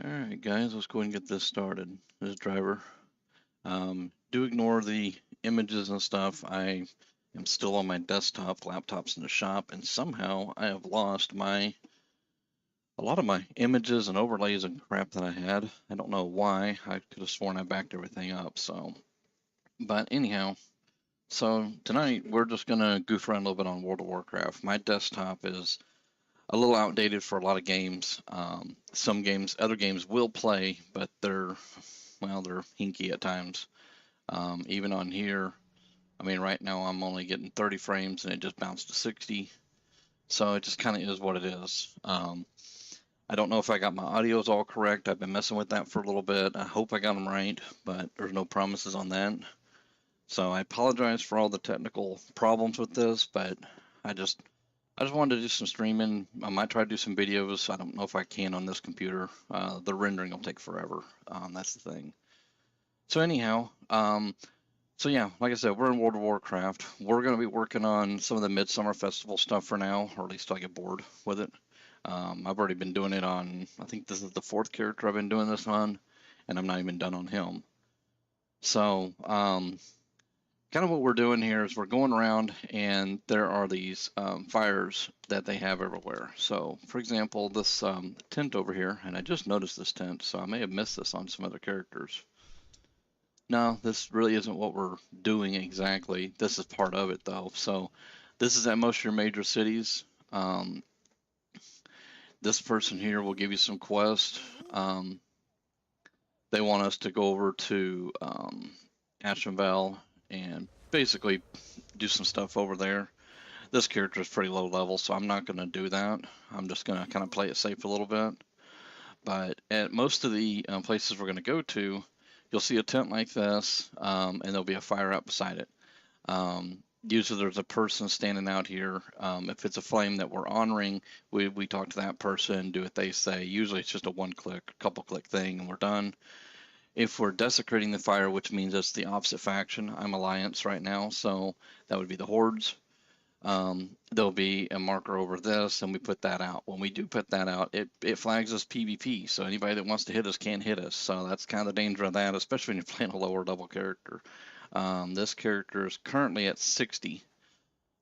Alright guys, let's go ahead and get this started. This driver. Do ignore the images and stuff. I am still on my desktop, laptop's in the shop, and somehow I have lost a lot of my images and overlays and crap that I had. I don't know why. I could have sworn I backed everything up, but anyhow, so tonight we're just gonna goof around a little bit on World of Warcraft. My desktop is a little outdated for a lot of games. Some games, other games will play, but they're hinky at times. Even on here, I mean, right now I'm only getting 30 frames and it just bounced to 60. So it just kind of is what it is. I don't know if I got my audios all correct. I've been messing with that for a little bit. I hope I got them right, but there's no promises on that. So I apologize for all the technical problems with this, but I just wanted to do some streaming. I might try to do some videos. I don't know if I can on this computer. The rendering will take forever. That's the thing. So anyhow, so yeah, like I said, we're in World of Warcraft. We're going to be working on some of the Midsummer Festival stuff for now, or at least till I get bored with it. I've already been doing it on, I think this is the fourth character I've been doing this on, and I'm not even done on him. So, kind of what we're doing here is we're going around and there are these fires that they have everywhere. So, for example, this tent over here, and I just noticed this tent, so I may have missed this on some other characters. No, this really isn't what we're doing exactly. This is part of it, though. So, this is at most of your major cities. This person here will give you some quests. They want us to go over to Ashenvale and basically do some stuff over there. This character is pretty low level, so I'm not going to do that. I'm just going to kind of play it safe a little bit. But at most of the places we're going to go to, you'll see a tent like this, and there'll be a fire out beside it. Usually there's a person standing out here. If it's a flame that we're honoring, we talk to that person, do what they say. Usually it's just a couple click thing, and we're done. If we're desecrating the fire, which means it's the opposite faction, I'm Alliance right now, so that would be the Hordes. There'll be a marker over this, and we put that out. When we do put that out, it flags us PvP, so anybody that wants to hit us can't hit us. So that's kind of the danger of that, especially when you're playing a lower level character. This character is currently at 60,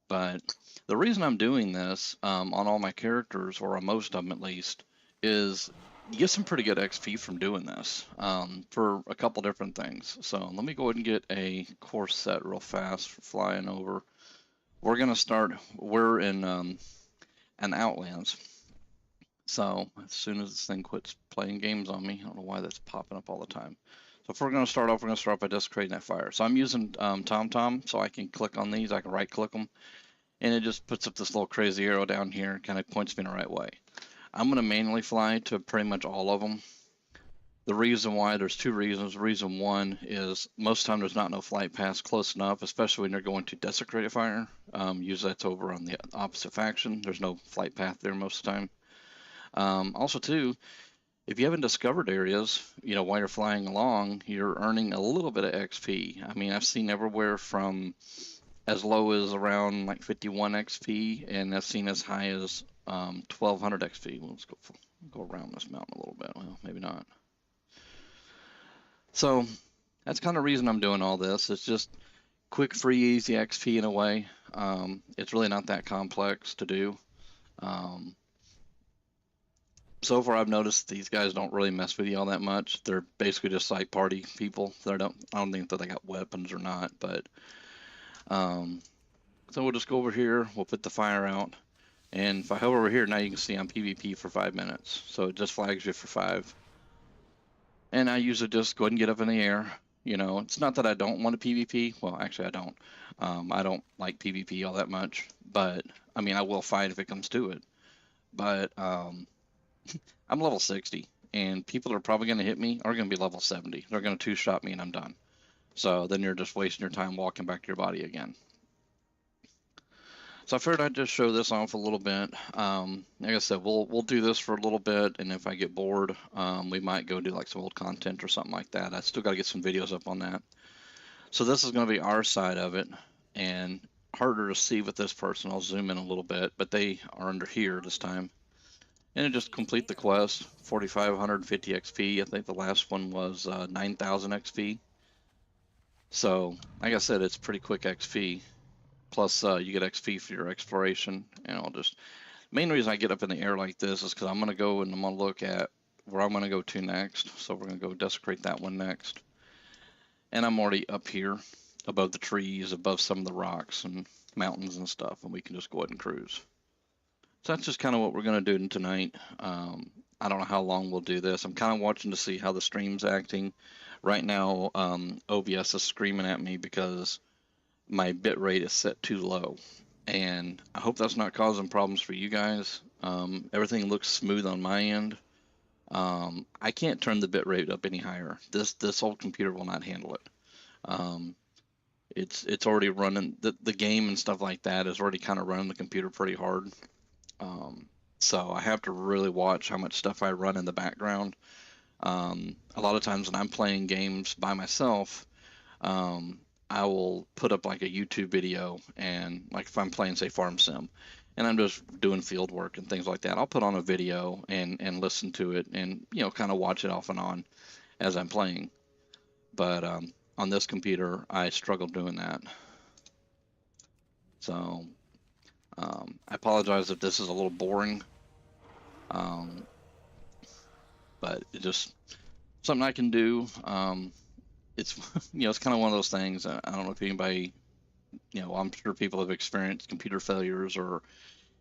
but the reason I'm doing this on all my characters, or on most of them at least, is you get some pretty good XP from doing this for a couple different things. So let me go ahead and get a course set real fast for flying over. We're going to start, we're in an Outlands. So as soon as this thing quits playing games on me, I don't know why that's popping up all the time. So if we're going to start off, we're going to start by desecrating that fire. So I'm using TomTom, so I can click on these, I can right click them, and it just puts up this little crazy arrow down here, kind of points me in the right way. I'm going to manually fly to pretty much all of them. The reason why, there's two reasons. Reason one is most of the time there's not no flight paths close enough, especially when you're going to desecrate a fire. Usually that's over on the opposite faction. There's no flight path there most of the time. Also too, if you haven't discovered areas, while you're flying along, you're earning a little bit of XP. I mean, I've seen everywhere from as low as around like 51 XP, and I've seen as high as 1200 XP. Well, let's go around this mountain a little bit. Well, maybe not. So that's kind of the reason I'm doing all this. It's just quick, free, easy XP in a way. It's really not that complex to do. So far, I've noticed these guys don't really mess with you all that much. They're basically just like party people. I don't think that they got weapons or not, but so we'll just go over here. We'll put the fire out, and if I hover over here, now you can see I'm PvP for 5 minutes. So it just flags you for 5. And I usually just go ahead and get up in the air. It's not that I don't want to PvP. Well, actually, I don't. I don't like PvP all that much. But, I mean, I will fight if it comes to it. But I'm level 60. And people that are probably going to hit me are going to be level 70. They're going to two-shot me and I'm done. So then you're just wasting your time walking back to your body again. So I figured I'd just show this off a little bit. Like I said, we'll do this for a little bit, and if I get bored, we might go do like some old content or something like that. I still got to get some videos up on that. So this is going to be our side of it, and harder to see with this person. I'll zoom in a little bit, but they are under here this time. And just complete the quest, 4,550 XP. I think the last one was 9,000 XP. So, like I said, it's pretty quick XP. Plus, you get XP for your exploration. And I'll just, main reason I get up in the air like this is because I'm going to go and I'm going to look at where I'm going to go to next. So we're going to go desecrate that one next. And I'm already up here above the trees, above some of the rocks and mountains and stuff, and we can just go ahead and cruise. So that's just kind of what we're going to do tonight. I don't know how long we'll do this. I'm kind of watching to see how the stream's acting. Right now, OBS is screaming at me because my bit rate is set too low. And I hope that's not causing problems for you guys. Everything looks smooth on my end. I can't turn the bit rate up any higher. This old computer will not handle it. Um, it's already running the game and stuff like that is already kind of running the computer pretty hard. So I have to really watch how much stuff I run in the background. A lot of times when I'm playing games by myself, I will put up like a YouTube video, and like if I'm playing say Farm Sim and I'm just doing field work and things like that, I'll put on a video and listen to it and kind of watch it off and on as I'm playing. But on this computer I struggle doing that. So I apologize if this is a little boring, but it's just something I can do. It's it's kind of one of those things. I don't know if anybody, I'm sure people have experienced computer failures or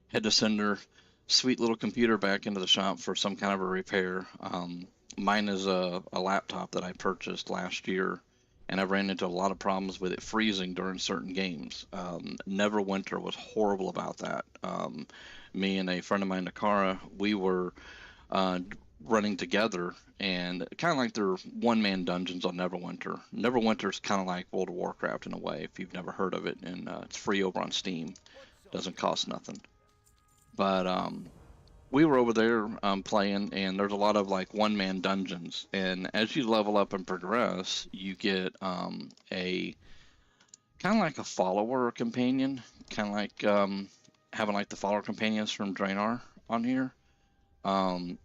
had to send their sweet little computer back into the shop for some kind of a repair. Mine is a laptop that I purchased last year, and I ran into a lot of problems with it freezing during certain games. Neverwinter was horrible about that. Me and a friend of mine, Nakara, we were uh, running together, and kind of like their one-man dungeons on Neverwinter. Neverwinter's kind of like World of Warcraft in a way, if you've never heard of it, and it's free over on Steam. Doesn't cost nothing. But we were over there playing, and there's a lot of like one-man dungeons, and as you level up and progress, you get a kind of like a follower or companion, kind of like having like the follower companions from Draenor on here. Um,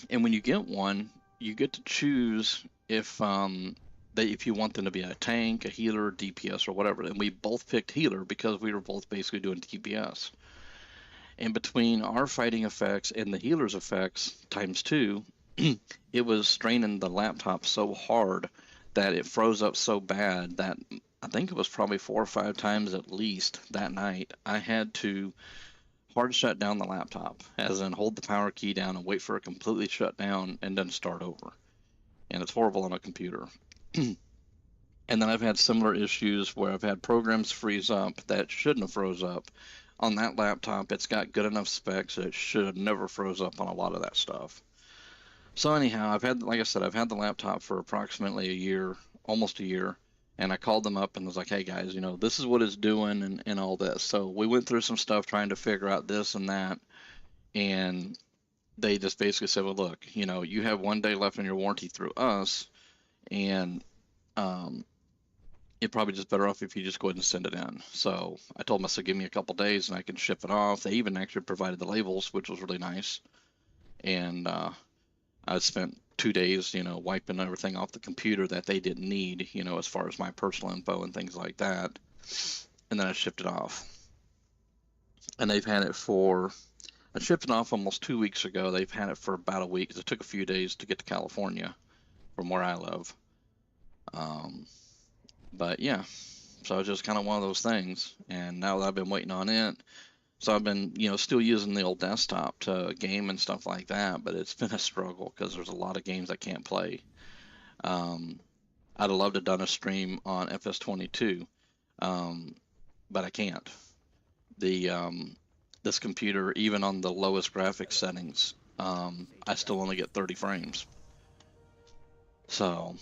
and when you get one, you get to choose if you want them to be a tank, a healer, DPS, or whatever. And we both picked healer because we were both basically doing DPS. And between our fighting effects and the healer's effects times two, it was straining the laptop so hard that it froze up so bad that I think it was probably 4 or 5 times at least that night I had to hard shut down the laptop, as in hold the power key down and wait for it completely shut down and then start over. And it's horrible on a computer. And then I've had similar issues where I've had programs freeze up that shouldn't have froze up. On that laptop, it's got good enough specs that it should have never froze up on a lot of that stuff. So anyhow, like I said, I've had the laptop for approximately a year, almost a year, and I called them up and was like, hey guys, this is what it's doing and all this. So we went through some stuff trying to figure out this and that, and they just basically said, well, look, you have 1 day left on your warranty through us, and it probably just better off if you just go ahead and send it in. So I told them, I said, give me a couple days and I can ship it off. They even actually provided the labels, which was really nice. And I spent 2 days, wiping everything off the computer that they didn't need, as far as my personal info and things like that. And then I shipped it off. And they've had it I shipped it off almost 2 weeks ago. They've had it for about a week. It took a few days to get to California from where I live. But yeah, so it's just kind of one of those things. And now that I've been waiting on it, so I've been, still using the old desktop to game and stuff like that, but it's been a struggle because there's a lot of games I can't play. I'd have loved to have done a stream on FS22, but I can't. This computer, even on the lowest graphics settings, I still only get 30 frames. So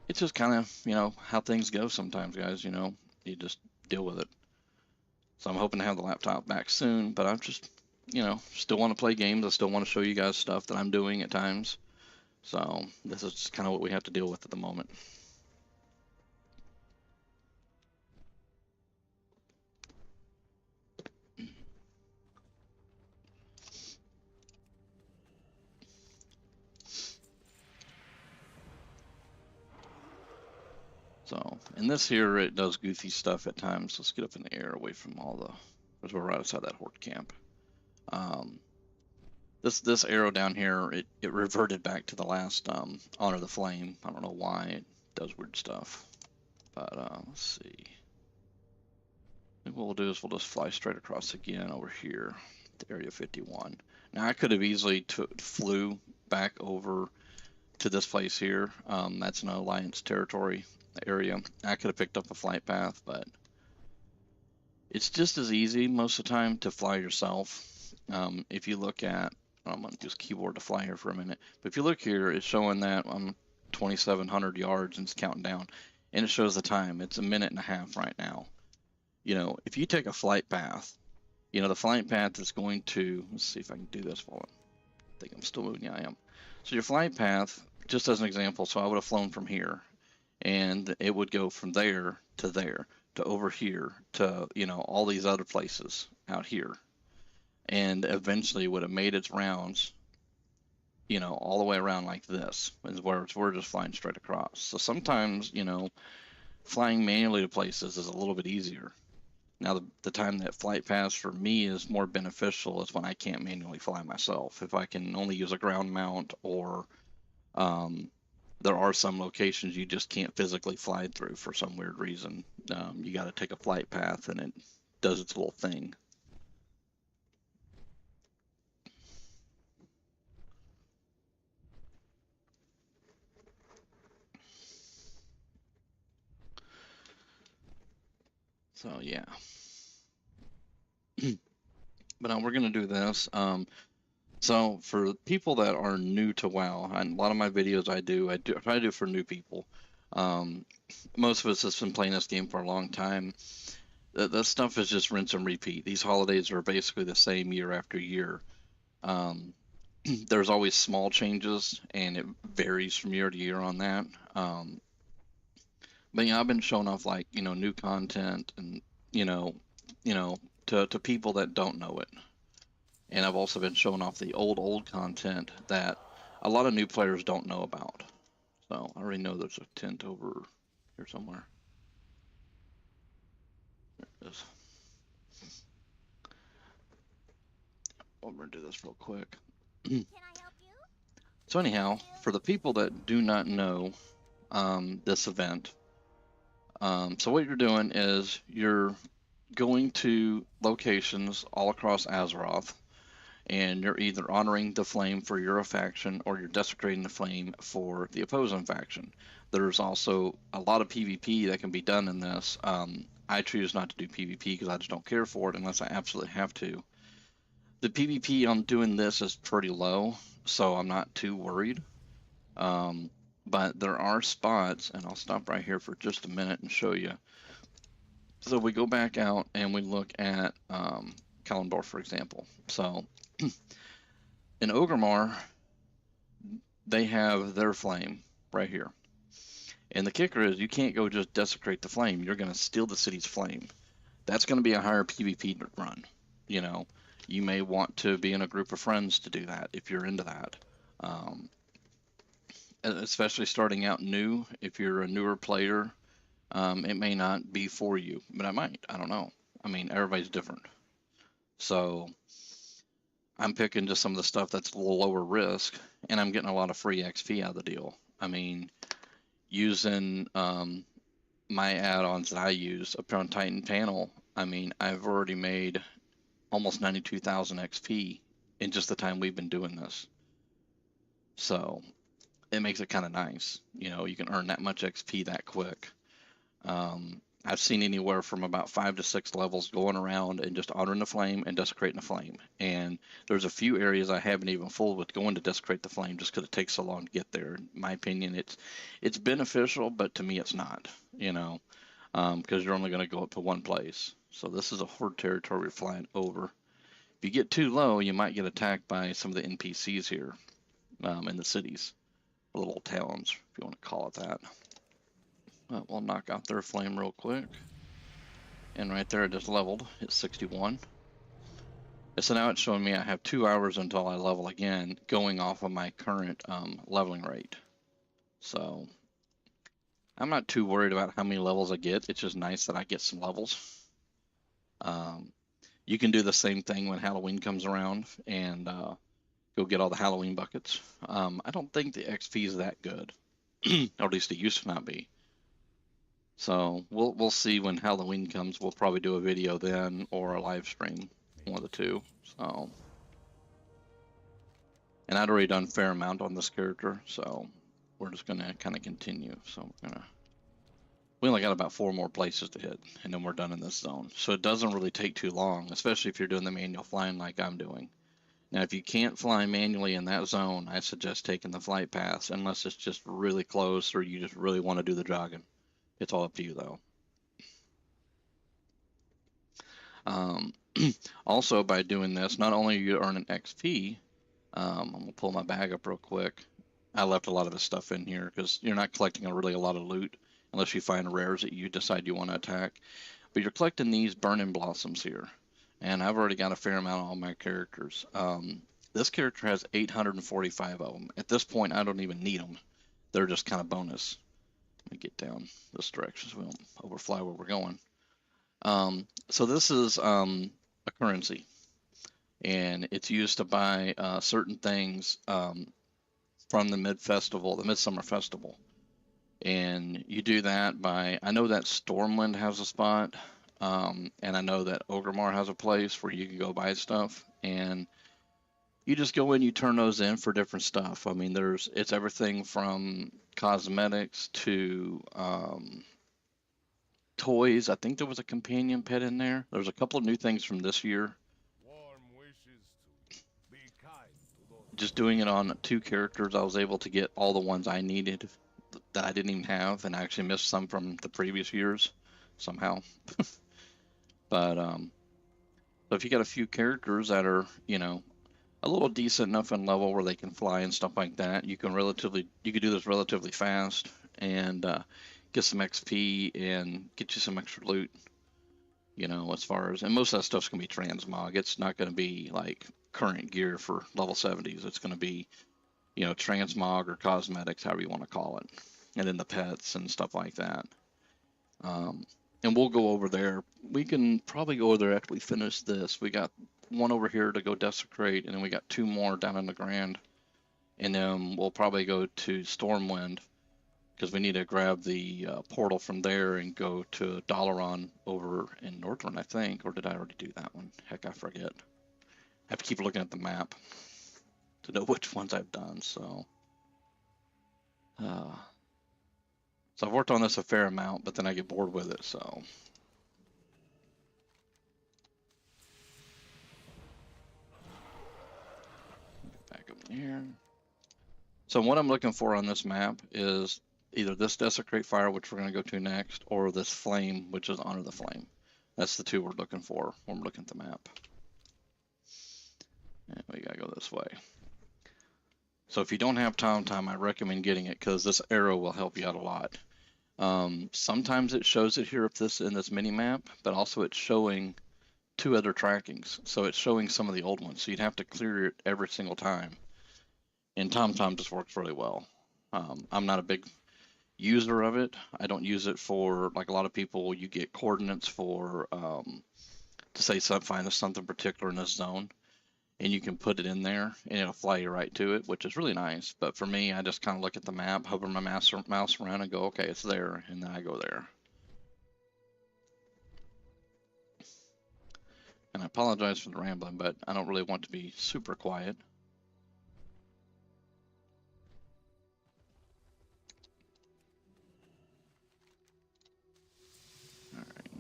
it's just kind of, how things go sometimes, guys, you just deal with it. So I'm hoping to have the laptop back soon, but I'm just, still want to play games. I still want to show you guys stuff that I'm doing at times. So this is just kind of what we have to deal with at the moment. So, in this here, it does goofy stuff at times. Let's get up in the air away from all the, because we're right outside that horde camp. This arrow down here, it reverted back to the last Honor the Flame. I don't know why it does weird stuff, but let's see. I think what we'll do is we'll just fly straight across again over here to Area 51. Now I could have easily flew back over to this place here. That's an Alliance territory area. I could have picked up a flight path, but it's just as easy most of the time to fly yourself. If you look at, I'm going to use keyboard to fly here for a minute, but if you look here, it's showing that I'm 2,700 yards and it's counting down, and it shows the time. It's 1.5 minutes right now. You know, if you take a flight path, you know, the flight path is going to, let's see if I can do this while I think I'm still moving. Yeah, I am. So your flight path, just as an example, so I would have flown from here, and it would go from there to over here to, you know, all these other places out here, and eventually would have made its rounds, you know, all the way around like this, whereas we're just flying straight across. So sometimes, you know, flying manually to places is a little bit easier. Now, the time that flight paths for me is more beneficial is when I can't manually fly myself. If I can only use a ground mount, or there are some locations you just can't physically fly through for some weird reason. You got to take a flight path and it does its little thing. So yeah. But now we're going to do this. So for people that are new to WoW, and a lot of my videos I try to do for new people. Most of us has been playing this game for a long time. That stuff is just rinse and repeat. These holidays are basically the same year after year. There's always small changes, and it varies from year to year on that. But yeah, I've been showing off, like, you know, new content, and you know, to people that don't know it. And I've also been showing off the old content that a lot of new players don't know about. So I already know there's a tent over here somewhere. There it is. Well, we're gonna do this real quick. Can I help you? So anyhow, for the people that do not know this event, so what you're doing is you're going to locations all across Azeroth, and you're either honoring the flame for your faction or you're desecrating the flame for the opposing faction. There's also a lot of PvP that can be done in this. I choose not to do PvP because I just don't care for it unless I absolutely have to. The PvP on doing this is pretty low, so I'm not too worried. But there are spots, and I'll stop right here for just a minute and show you. So we go back out and we look at Kalimdor, for example. So in Orgrimmar, they have their flame right here. And the kicker is you can't go just desecrate the flame. You're going to steal the city's flame. That's going to be a higher PvP run. You know, you may want to be in a group of friends to do that if you're into that. Especially starting out new, if you're a newer player, it may not be for you, but it might. I don't know. I mean, everybody's different. So I'm picking just some of the stuff that's a little lower risk, and I'm getting a lot of free XP out of the deal. I mean, using my add-ons that I use up here on Titan Panel, I mean, I've already made almost 92,000 XP in just the time we've been doing this. So it makes it kind of nice. You know, you can earn that much XP that quick. I've seen anywhere from about 5 to 6 levels going around and just honoring the flame and desecrating the flame. And there's a few areas I haven't even fooled with going to desecrate the flame just because it takes so long to get there. In my opinion, it's beneficial, but to me it's not, you know, because you're only going to go up to one place. So this is a horde territory we're flying over. If you get too low, you might get attacked by some of the NPCs here in the cities, little towns, if you want to call it that. We'll knock out their flame real quick. And right there it just leveled. It's 61. And so now it's showing me I have 2 hours until I level again, going off of my current leveling rate. So I'm not too worried about how many levels I get. It's just nice that I get some levels. Um, you can do the same thing when Halloween comes around and go get all the Halloween buckets. I don't think the XP is that good, or at least it used to not be. So we'll see when Halloween comes. We'll probably do a video then or a live stream, one of the two. So, and I'd already done a fair amount on this character, so we're just gonna kind of continue. So we only got about 4 more places to hit, and then we're done in this zone. So it doesn't really take too long, especially if you're doing the manual flying like I'm doing. Now, if you can't fly manually in that zone, I suggest taking the flight paths, unless it's just really close or you just really want to do the jogging. It's all up to you, though. Um, also, by doing this, not only are you earning XP, I'm going to pull my bag up real quick. I left a lot of this stuff in here because you're not collecting really a lot of loot unless you find rares that you decide you want to attack. But you're collecting these burning blossoms here. And I've already got a fair amount on all my characters. This character has 845 of them. At this point, I don't even need them. They're just kind of bonus. Let me get down this direction so we don't overfly where we're going. So this is a currency, and it's used to buy certain things from the Midsummer Festival. And you do that by, I know that Stormwind has a spot, and I know that Ogremar has a place where you can go buy stuff, and you just go in, you turn those in for different stuff. I mean, it's everything from cosmetics to toys. I think there was a companion pet in there. There's a couple of new things from this year. Just doing it on 2 characters, I was able to get all the ones I needed that I didn't even have, and I actually missed some from the previous years somehow. But so if you got a few characters that are, a little decent enough in level where they can fly and stuff like that, you can do this relatively fast and get some XP and get you some extra loot. As far as, and most of that stuff's gonna be transmog. It's not gonna be like current gear for level 70s. It's gonna be, transmog or cosmetics, however you want to call it, and then the pets and stuff like that. And we'll go over there. We can probably go over there after we finish this. We got one over here to go desecrate, and then we got 2 more down in the Grand. And then we'll probably go to Stormwind because we need to grab the portal from there and go to Dalaran over in Northrend, I think. Or did I already do that one? Heck, I forget. I have to keep looking at the map to know which ones I've done. So I've worked on this a fair amount, but then I get bored with it. So get back up here. So what I'm looking for on this map is either this Desecrate Fire, which we're going to go to next, or this Flame, which is Honor the Flame. That's the 2 we're looking for when we're looking at the map. And we got to go this way. So if you don't have time, I recommend getting it because this arrow will help you out a lot. Sometimes it shows it here in this mini map, but also it's showing 2 other trackings. So it's showing some of the old ones. So you'd have to clear it every single time. And TomTom just works really well. I'm not a big user of it. I don't use it for, like a lot of people, you get coordinates for, to say find something particular in this zone, and you can put it in there and it'll fly you right to it, which is really nice. But for me, I just kind of look at the map, hover my mouse around and go, okay, it's there, and then I go there. And I apologize for the rambling, but I don't really want to be super quiet.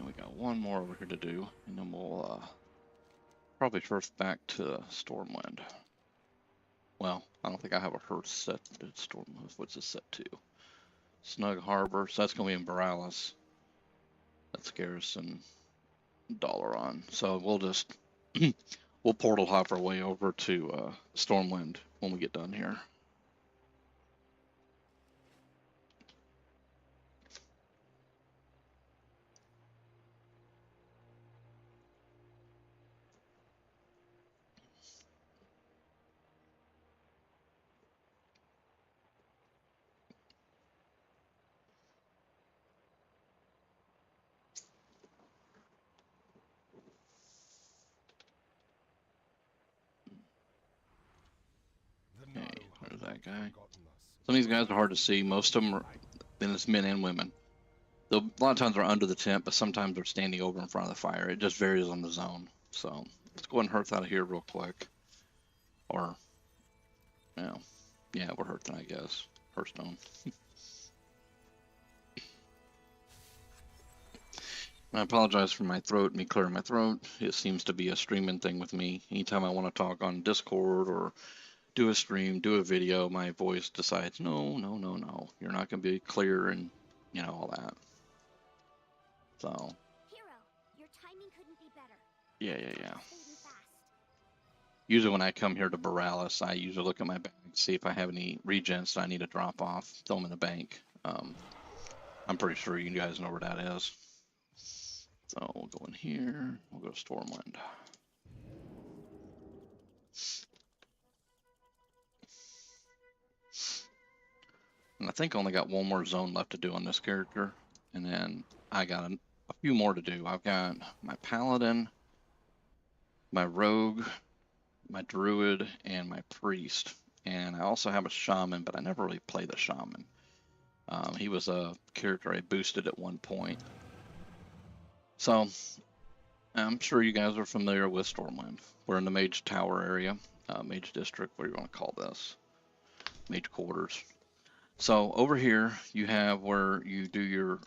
We got 1 more over here to do, and then we'll probably first back to Stormwind. Well, I don't think I have a Hearth set to Stormwind. What's this set to? Snug Harbor, so that's going to be in Borealis. That's Garrison Dalaran. So we'll just, we'll portal hop our way over to Stormwind when we get done here. guy. Some of these guys are hard to see. Most of them are, and it's men and women. A lot of times they're under the tent, but sometimes they're standing over in front of the fire. It just varies on the zone. So let's go ahead and hearth out of here real quick. Or, you know, yeah, we're hearthing, I guess. Hearthstone. I apologize for my throat, me clearing my throat. It seems to be a streaming thing with me. Anytime I want to talk on Discord or do a stream, do a video, my voice decides, no, no, no, no. You're not going to be clear and, you know, all that. So. Hero, your timing couldn't be better. Yeah. Usually when I come here to Borealis, I usually look at my bag, see if I have any regens that I need to drop off, throw them in the bank. I'm pretty sure you guys know where that is. So we'll go in here, we'll go to Stormwind. And I think I only got one more zone left to do on this character. And then I got a few more to do. I've got my Paladin, my Rogue, my Druid, and my Priest. And I also have a Shaman, but I never really played the Shaman. He was a character I boosted at one point. So I'm sure you guys are familiar with Stormwind. We're in the Mage Tower area, Mage District, what do you want to call this? Mage Quarters. So over here you have where you do your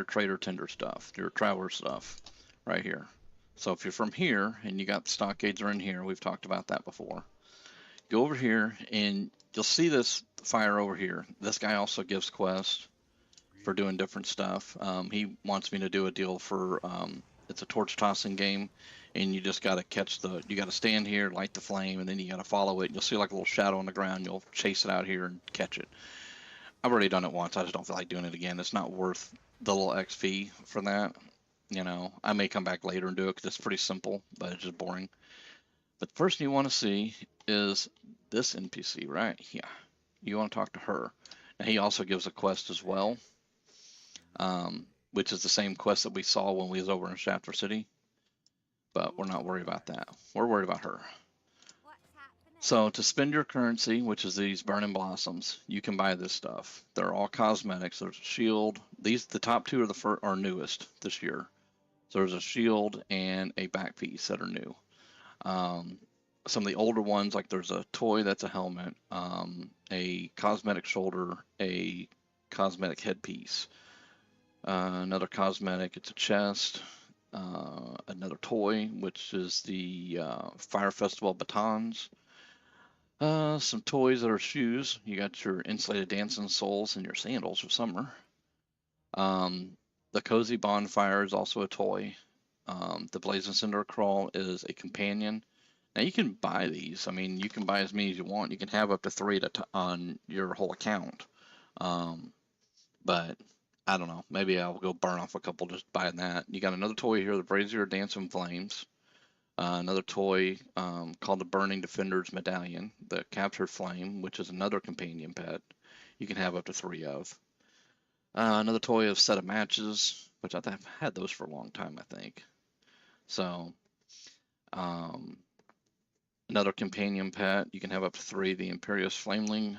trader tender stuff, your traveler stuff, right here. So if you're from here and you got the stockades are in here, we've talked about that before. Go over here and you'll see this fire over here. This guy also gives quests for doing different stuff. He wants me to do a deal for, it's a torch tossing game, and you just got to catch you got to stand here, light the flame, and then you got to follow it. You'll see like a little shadow on the ground. You'll chase it out here and catch it. I've already done it once. I just don't feel like doing it again. It's not worth the little XP for that. You know, I may come back later and do it because it's pretty simple, but it's just boring. But the first thing you want to see is this NPC right here. You want to talk to her. Now, he also gives a quest as well, which is the same quest that we saw when we was over in Shafter City. But we're not worried about that. We're worried about her. So to spend your currency, which is these burning blossoms, you can buy this stuff. They're all cosmetics. There's a shield. The top two are newest this year. So there's a shield and a back piece that are new. Some of the older ones, like there's a toy that's a helmet, a cosmetic shoulder, a cosmetic headpiece, another cosmetic, it's a chest, another toy, which is the Fire Festival batons. Some toys that are shoes. You got your insulated dancing soles and your sandals for summer. The cozy bonfire is also a toy. The blazing cinder crawl is a companion. Now you can buy these. I mean, you can buy as many as you want. You can have up to 3 on your whole account. But I don't know. Maybe I'll go burn off a couple just buying that. You got another toy here, the Brazier Dancing Flames. Another toy called the Burning Defender's Medallion, the Captured Flame, which is another companion pet. You can have up to 3 of. Another toy of Set of Matches, which I've had those for a long time, I think. So, another companion pet, you can have up to 3, the Imperious Flameling.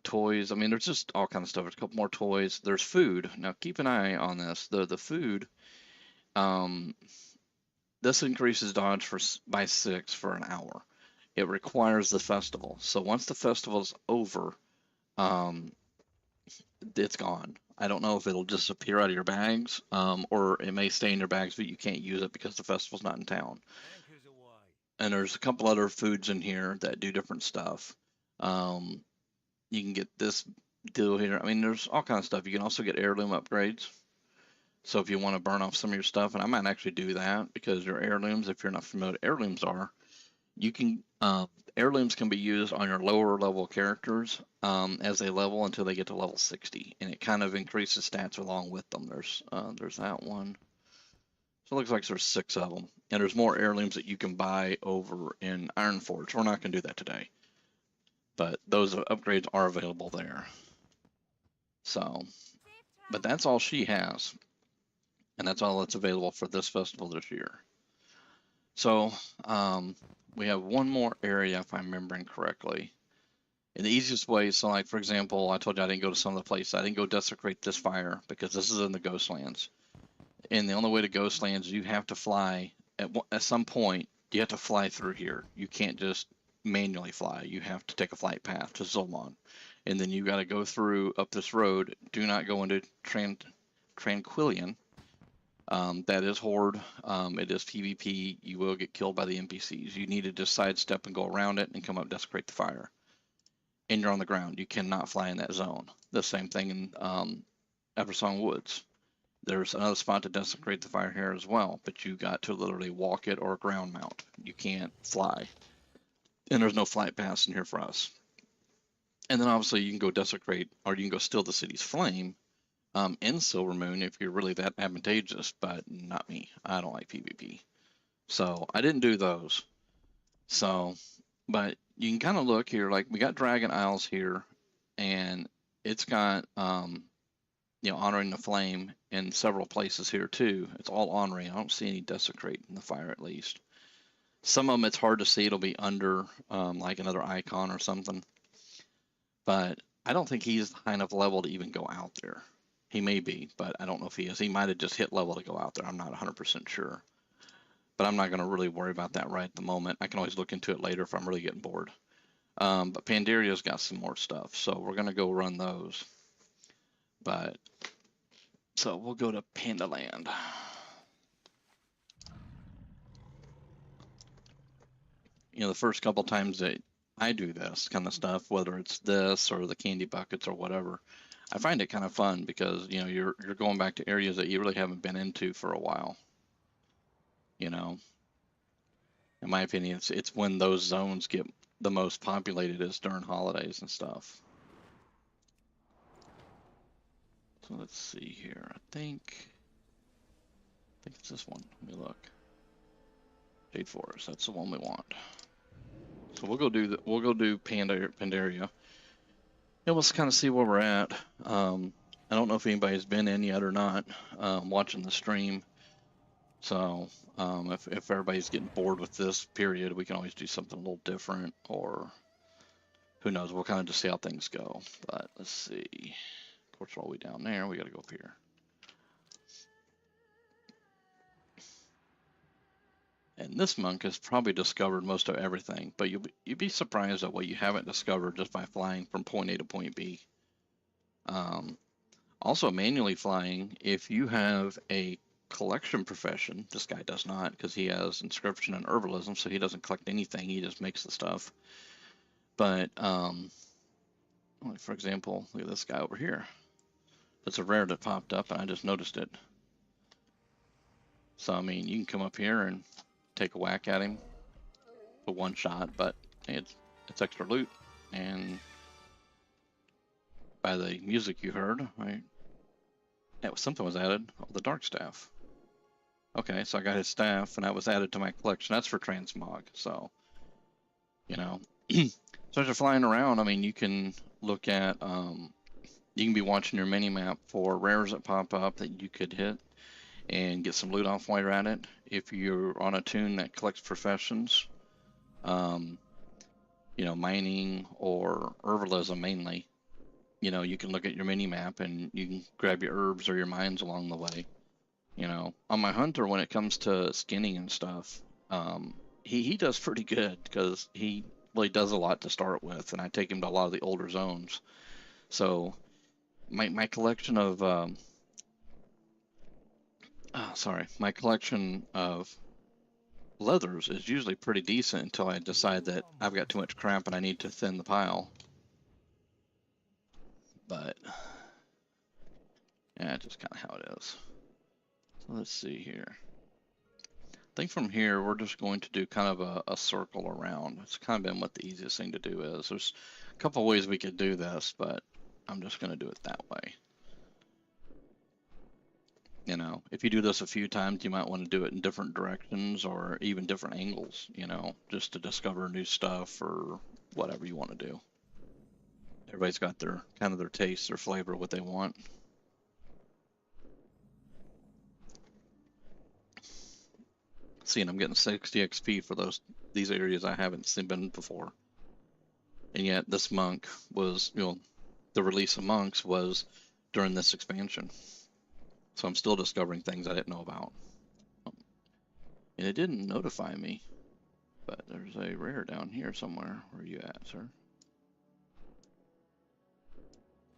Toys, I mean, there's just all kinds of stuff. There's a couple more toys. There's food. Now, keep an eye on this. The food, this increases dodge by 6 for an hour. It requires the festival. So once the festival's over, it's gone. I don't know if it'll disappear out of your bags, or it may stay in your bags, but you can't use it because the festival's not in town. And there's a couple other foods in here that do different stuff. You can get this deal here. I mean, there's all kinds of stuff. You can also get heirloom upgrades. So if you want to burn off some of your stuff, and I might actually do that because your heirlooms, if you're not familiar with heirlooms are, you can heirlooms can be used on your lower level characters as they level until they get to level 60, and it kind of increases stats along with them. There's that one. So it looks like there's 6 of them, and there's more heirlooms that you can buy over in Ironforge. We're not going to do that today, but those upgrades are available there. So, but that's all she has. And that's all that's available for this festival this year. So we have one more area, if I'm remembering correctly. And the easiest way, so like for example, I told you I didn't go to some of the places. I didn't go desecrate this fire because this is in the Ghostlands. And the only way to Ghostlands, you have to fly at some point. You have to fly through here. You can't just manually fly. You have to take a flight path to Zolmon, and then you got to go through up this road. Do not go into Tranquillian. That is Horde. It is PvP. You will get killed by the NPCs. You need to just sidestep and go around it and come up, desecrate the fire. And you're on the ground. You cannot fly in that zone. The same thing in Eversong Woods. There's another spot to desecrate the fire here as well, but you got to literally walk it or ground mount. You can't fly. And there's no flight paths in here for us. And then obviously you can go desecrate, or you can go steal the city's flame in Silvermoon if you're really that advantageous, but not me. I don't like PvP. So I didn't do those. So, but you can kind of look here, like we got Dragon Isles here, and it's got honoring the flame in several places here too. It's all honoring. I don't see any desecrate in the fire at least. Some of them it's hard to see. It'll be under like another icon or something. But I don't think he's high enough level to even go out there. He may be, but I don't know if he is. He might have just hit level to go out there. I'm not 100% sure. But I'm not going to really worry about that right at the moment. I can always look into it later if I'm really getting bored. But Pandaria's got some more stuff, so we're going to go run those. But so we'll go to Pandaland. The first couple times that I do this kind of stuff, whether it's this or the candy buckets or whatever, I find it kind of fun because you're going back to areas that you really haven't been into for a while. In my opinion, it's when those zones get the most populated is during holidays and stuff. So let's see here. I think it's this one. Let me look. Jade Forest. That's the one we want. So we'll go do Pandaria. And we'll kind of see where we're at. I don't know if anybody's been in yet or not, watching the stream. So if everybody's getting bored with this period, we can always do something a little different, or who knows? We'll kind of just see how things go. But let's see. Of course, we're all the way down there. We got to go up here. And this monk has probably discovered most of everything, but you'd be surprised at what you haven't discovered just by flying from point A to point B. Also, manually flying, if you have a collection profession, this guy does not because he has inscription and herbalism, so he doesn't collect anything, he just makes the stuff. But, for example, look at this guy over here. That's a rare that popped up, and I just noticed it. So, I mean, you can come up here and take a whack at him for one shot, but it's extra loot. And by the music you heard, right? Something was added. Oh, the dark staff. Okay, so I got his staff, and that was added to my collection. That's for transmog. So, so as you're flying around, I mean, you can look at, you can be watching your mini map for rares that pop up that you could hit and get some loot off while you're at it. If you're on a tune that collects professions, mining or herbalism mainly, you can look at your mini map and you can grab your herbs or your mines along the way. On my hunter, when it comes to skinning and stuff, he does pretty good because he really does a lot to start with, and I take him to a lot of the older zones. So my collection of my collection of leathers is usually pretty decent until I decide that I've got too much crap and I need to thin the pile. But yeah, just kind of how it is. So let's see here. I think from here we're just going to do kind of a circle around. It's kind of been what the easiest thing to do is. There's a couple of ways we could do this, but I'm just going to do it that way. If you do this a few times, you might want to do it in different directions or even different angles, just to discover new stuff or whatever you want to do. Everybody's got their kind of their taste, their flavor, what they want. See, and I'm getting 60 XP for these areas I haven't been before. And yet this monk was, the release of monks was during this expansion. So I'm still discovering things I didn't know about. And it didn't notify me, but there's a rare down here somewhere. Where are you at, sir?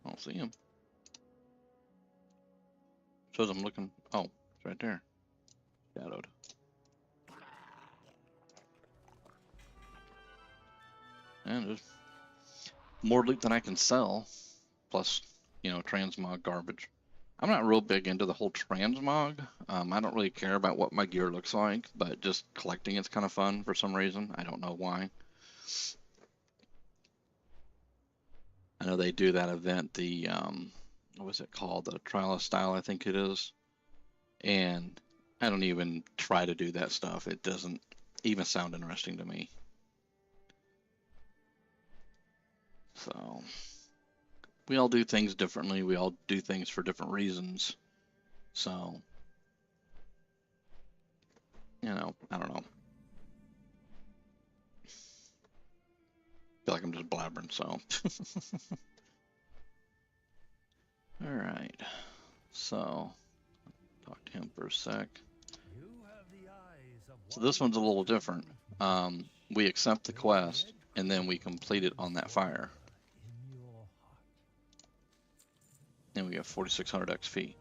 I don't see him. Shows I'm looking. Oh, it's right there. Shadowed. And there's more loot than I can sell. Plus, transmog garbage. I'm not real big into the whole transmog. I don't really care about what my gear looks like, but just collecting it's kind of fun for some reason. I don't know why. I know they do that event, the, what was it called? The Trial of Style, I think it is. And I don't even try to do that stuff. It doesn't even sound interesting to me. So, we all do things differently. We all do things for different reasons. So, I don't know. Feel like I'm just blabbering, so. All right. So, talk to him for a sec. So this one's a little different. We accept the quest, and then we complete it on that fire. And we get 4,600 XP.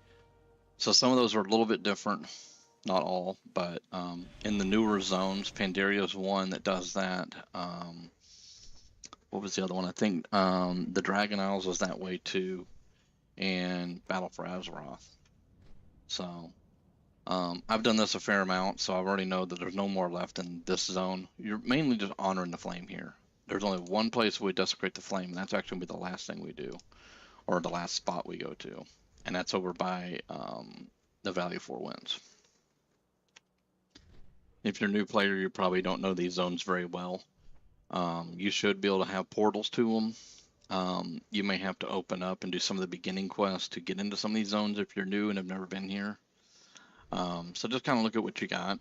So some of those are a little bit different. Not all, but in the newer zones, Pandaria's one that does that. What was the other one? I think the Dragon Isles was that way too, and Battle for Azeroth. So I've done this a fair amount, so I already know that there's no more left in this zone. You're mainly just honoring the flame here. There's only one place we desecrate the flame, and that's actually going to be the last thing we do, or the last spot we go to, and that's over by the Valley of Four Winds. If you're a new player, you probably don't know these zones very well. You should be able to have portals to them. You may have to open up and do some of the beginning quests to get into some of these zones if you're new and have never been here. So just kind of look at what you got.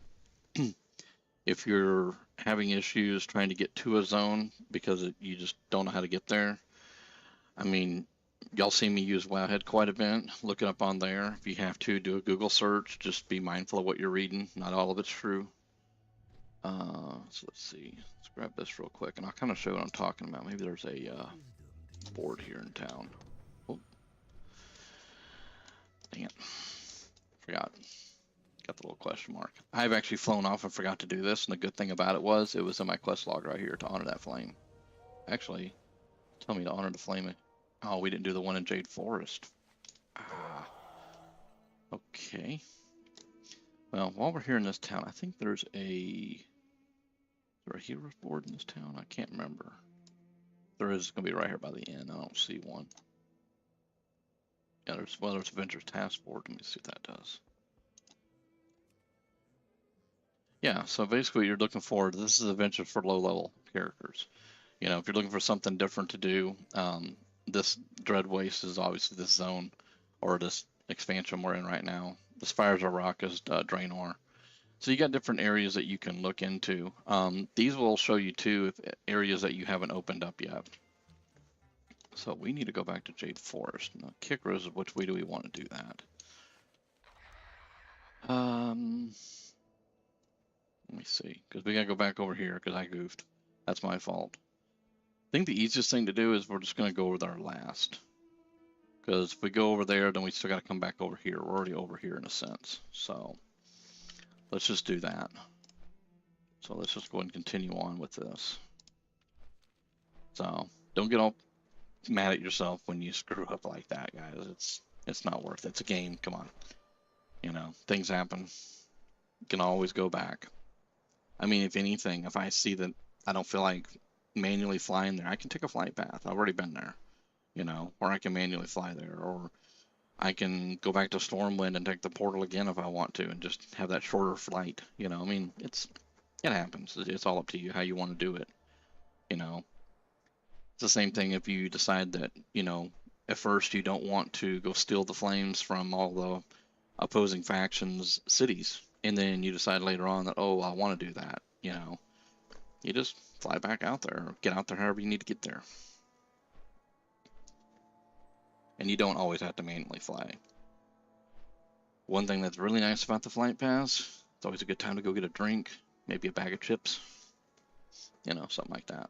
If you're having issues trying to get to a zone because you just don't know how to get there, I mean, y'all see me use Wowhead quite a bit. Look it up on there. If you have to, do a Google search. Just be mindful of what you're reading. Not all of it's true. So let's see. Let's grab this real quick, and I'll kind of show what I'm talking about. Maybe there's a board here in town. Oh, dang it. Forgot. Got the little question mark. I've actually flown off and forgot to do this, and the good thing about it was in my quest log right here to honor that flame. Actually, tell me to honor the flame. Oh, we didn't do the one in Jade Forest. Ah. Okay. Well, while we're here in this town, I think there's a hero's board in this town? I can't remember. There is going to be right here by the inn. I don't see one. Yeah, there's Adventure's Task Board. Let me see what that does. Yeah, so basically what you're looking for, this is Adventure for low-level characters. If you're looking for something different to do, this Dread Waste is obviously this zone, or this expansion we're in right now. The Spires of Rock is Draenor. So you got different areas that you can look into. These will show you too if areas that you haven't opened up yet. So we need to go back to Jade Forest. Now, Kikros, which way do we want to do that? Let me see, because we gotta go back over here because I goofed. That's my fault. I think the easiest thing to do is we're just gonna go over there last. Because if we go over there, then we still gotta come back over here. We're already over here in a sense. So let's just do that. So let's just go ahead and continue on with this. So don't get all mad at yourself when you screw up like that, guys. It's not worth it. It's a game. Come on. Things happen. You can always go back. I mean, if anything, if I see that I don't feel like manually flying there, I can take a flight path. I've already been there, or I can manually fly there, or I can go back to Stormwind and take the portal again if I want to and just have that shorter flight. I mean, it happens. It's all up to you how you want to do it. It's the same thing if you decide that, at first you don't want to go steal the flames from all the opposing factions' cities. And then you decide later on that, oh, I want to do that, You just fly back out there, or get out there however you need to get there. And you don't always have to manually fly. One thing that's really nice about the flight pass, it's always a good time to go get a drink, maybe a bag of chips, you know, something like that.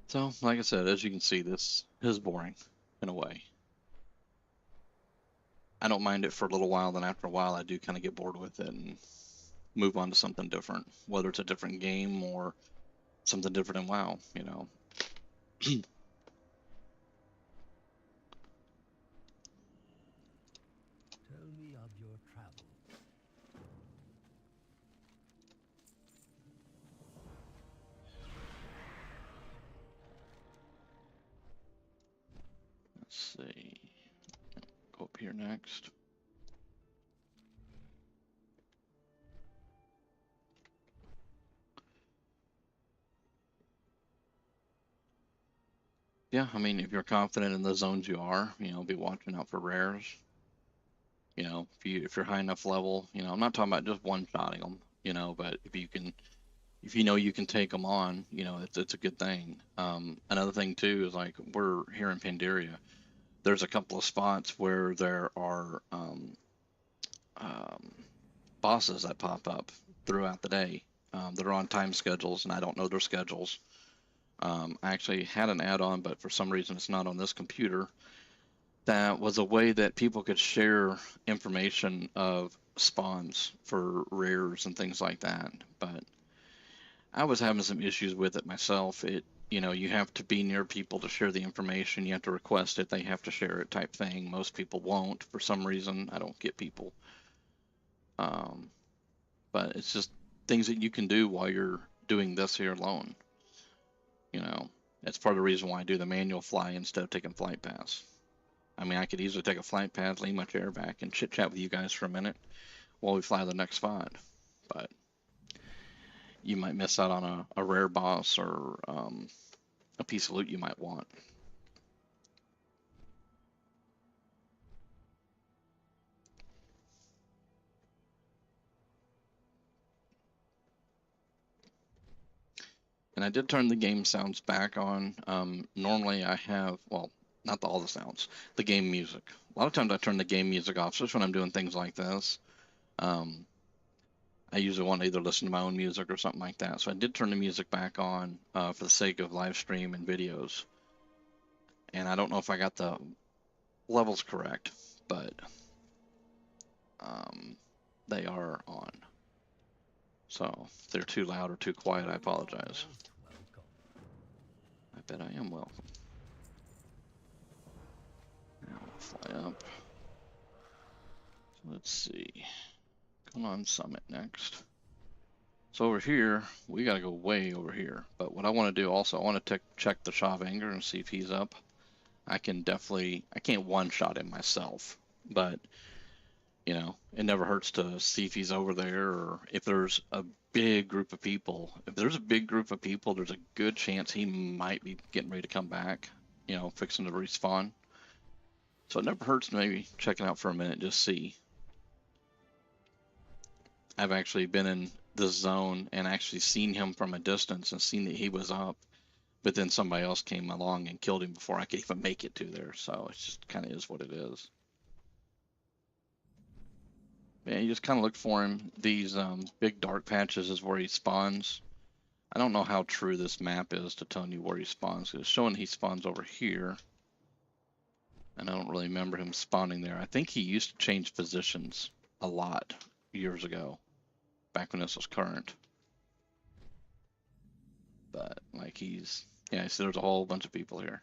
So, like I said, as you can see, this is boring in a way. I don't mind it for a little while, then after a while I do kind of get bored with it and move on to something different, whether it's a different game or something different in WoW, you know. Tell me of your travels. Let's see. Go up here next. Yeah, I mean, if you're confident in the zones you are, you know, be watching out for rares. You know, if you're high enough level, you know, I'm not talking about just one-shotting them, you know, but if you know you can take them on, you know, it's a good thing. Another thing too is like we're here in Pandaria. There's a couple of spots where there are um, bosses that pop up throughout the day. They're on time schedules, and I don't know their schedules. I actually had an add-on, but for some reason it's not on this computer. That was a way that people could share information of spawns for rares and things like that. But I was having some issues with it myself. You know, you have to be near people to share the information. You have to request it. They have to share it type thing. Most people won't for some reason. I don't get people. Um, but it's just things that you can do while you're doing this here alone. You know, that's part of the reason why I do the manual fly instead of taking flight pass. I mean, I could easily take a flight pass, lean my chair back, and chit chat with you guys for a minute while we fly to the next spot. But you might miss out on a rare boss or a piece of loot you might want. And I did turn the game sounds back on. Normally I have, well, not all the sounds, the game music. A lot of times I turn the game music off, especially when I'm doing things like this. Um, I usually want to either listen to my own music or something like that. So I did turn the music back on for the sake of live stream and videos. And I don't know if I got the levels correct, but they are on. So if they're too loud or too quiet, I apologize. I bet I am welcome. Now we'll fly up. So let's see. Come on, Summit next. So over here, we gotta go way over here. But what I want to do also, I want to check the Shavanger and see if he's up. I can't one-shot him myself, but you know, it never hurts to see if he's over there or if there's a big group of people. If there's a big group of people, there's a good chance he might be getting ready to come back, you know, fixing to respawn. So it never hurts to maybe check it out for a minute, just see. I've actually been in this zone and actually seen him from a distance and seen that he was up, but then somebody else came along and killed him before I could even make it to there. So it just kind of is what it is. Yeah, you just kind of look for him. These big dark patches is where he spawns. I don't know how true this map is to telling you where he spawns. It's showing he spawns over here. And I don't really remember him spawning there. I think he used to change positions a lot years ago, back when this was current. But like yeah, see there's a whole bunch of people here.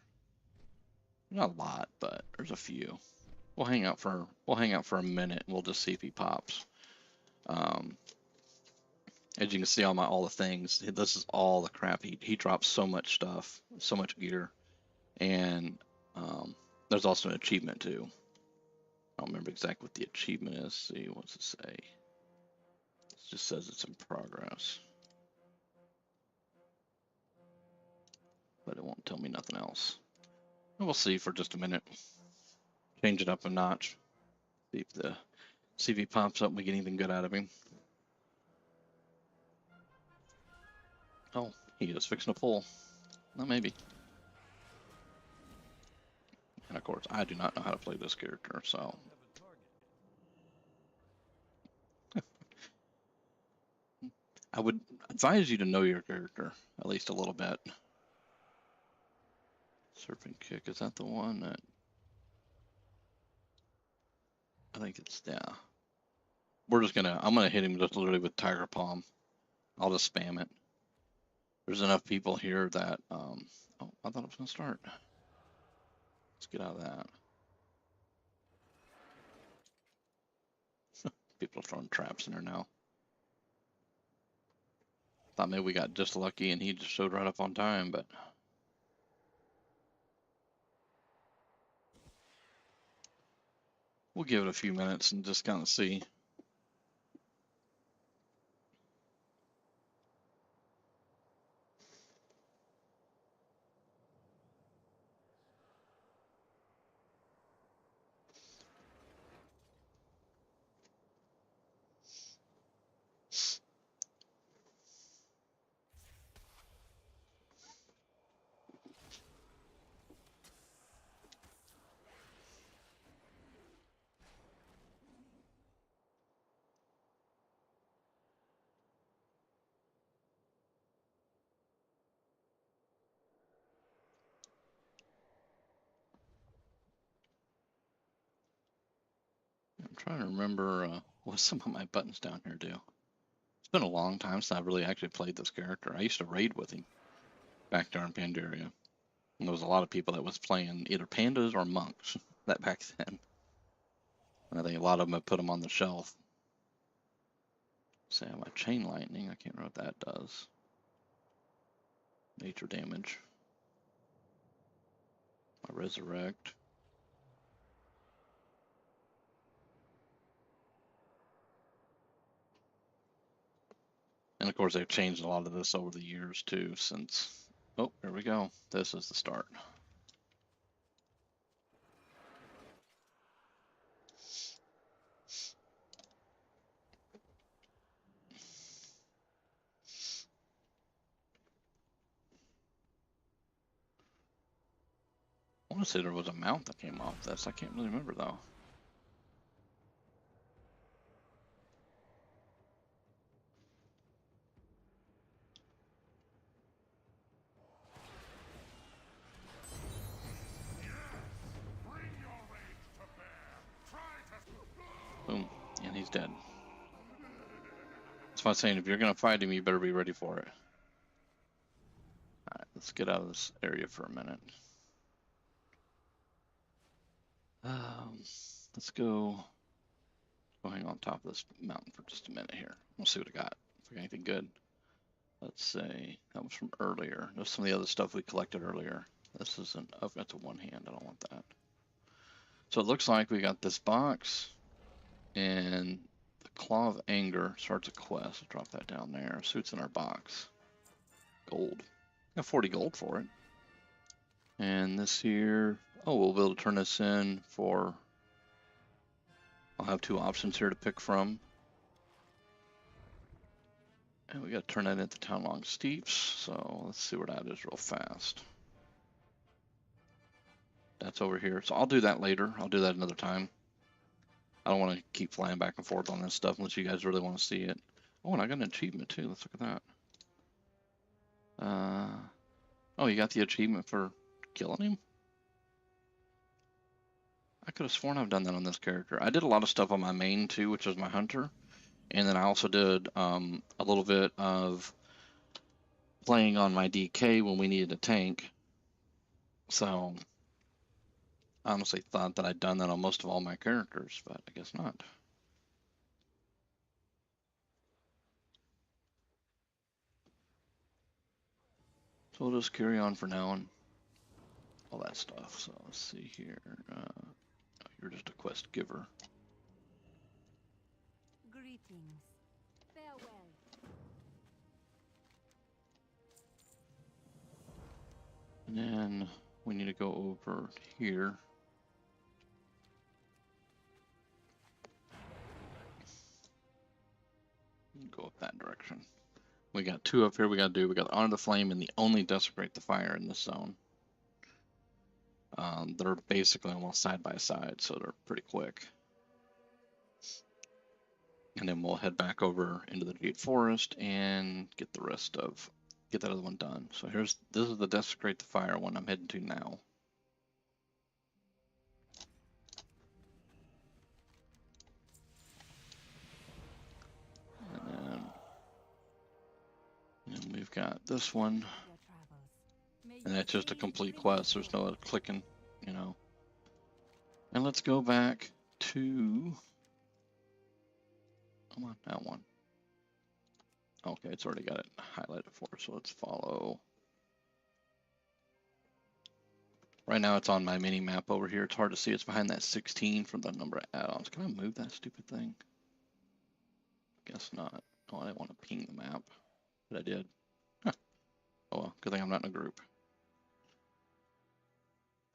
Not a lot, but there's a few. We'll hang out for a minute and we'll just see if he pops. As you can see on all the things, this is all the crap. He drops so much stuff, so much gear. And there's also an achievement too. I don't remember exactly what the achievement is. See, what's it say? It just says it's in progress. tell me nothing else. And we'll see for just a minute. Change it up a notch. See if he pops up and we get anything good out of him. Oh, he is fixing to pull. Well, maybe. And of course, I do not know how to play this character, so. I would advise you to know your character, at least a little bit. Serpent Kick, is that the one that... I think it's, yeah. I'm gonna hit him just literally with Tiger Palm. I'll just spam it. There's enough people here that, oh, I thought it was gonna start. Let's get out of that. People are throwing traps in there now. Thought maybe we got just lucky and he just showed right up on time, but we'll give it a few minutes and just kind of see. I'm trying to remember what some of my buttons down here do. It's been a long time since I've really actually played this character. I used to raid with him back there in Pandaria. And there was a lot of people that was playing either pandas or monks that back then. And I think a lot of them have put them on the shelf. Say, my chain lightning, I can't remember what that does. Nature damage. My resurrect. And of course, they've changed a lot of this over the years too, since, oh, here we go. This is the start. I want to say there was a mount that came off this. I can't really remember though. Boom, and he's dead. That's why I'm saying if you're gonna fight him, you better be ready for it. Alright, let's get out of this area for a minute. Let's go hang on top of this mountain for just a minute here. We'll see what I got. If we got anything good. Let's say that was from earlier. There's some of the other stuff we collected earlier. This isn't, oh, that's a one hand. I don't want that. So it looks like we got this box and the Claw of Anger starts a quest. Drop that down there. Suits in our box. Gold. Got 40 gold for it. And this here, oh, we'll be able to turn this in for, I'll have two options here to pick from. And we got to turn that into Town Long Steeps. So let's see where that is real fast. That's over here. So I'll do that later. I'll do that another time. I don't want to keep flying back and forth on this stuff unless you guys really want to see it. Oh, and I got an achievement too. Let's look at that. Oh, you got the achievement for killing him? I could have sworn I've done that on this character. I did a lot of stuff on my main too, which is my hunter. And then I also did a little bit of playing on my DK when we needed a tank. So I honestly thought that I'd done that on most of all my characters, but I guess not. So we'll just carry on for now and all that stuff. So let's see here. You're just a quest giver. Greetings. Farewell. And then we need to go over here. Go up that direction. We got two up here we got to do. We got Honor the Flame and the only Desecrate the Fire in this zone. They're basically almost side by side, so they're pretty quick. And then we'll head back over into the Jade Forest and get that other one done. So this is the Desecrate the Fire one I'm heading to now. And then we've got this one, and that's just a complete quest. There's no clicking, you know. And let's go back to, come on, that one. Okay, it's already got it highlighted for us, so let's follow. Right now it's on my mini map over here. It's hard to see. It's behind that 16 from the number of add-ons. Can I move that stupid thing? Guess not. Oh, I didn't want to ping the map, but I did. Huh. Oh well, good thing I'm not in a group.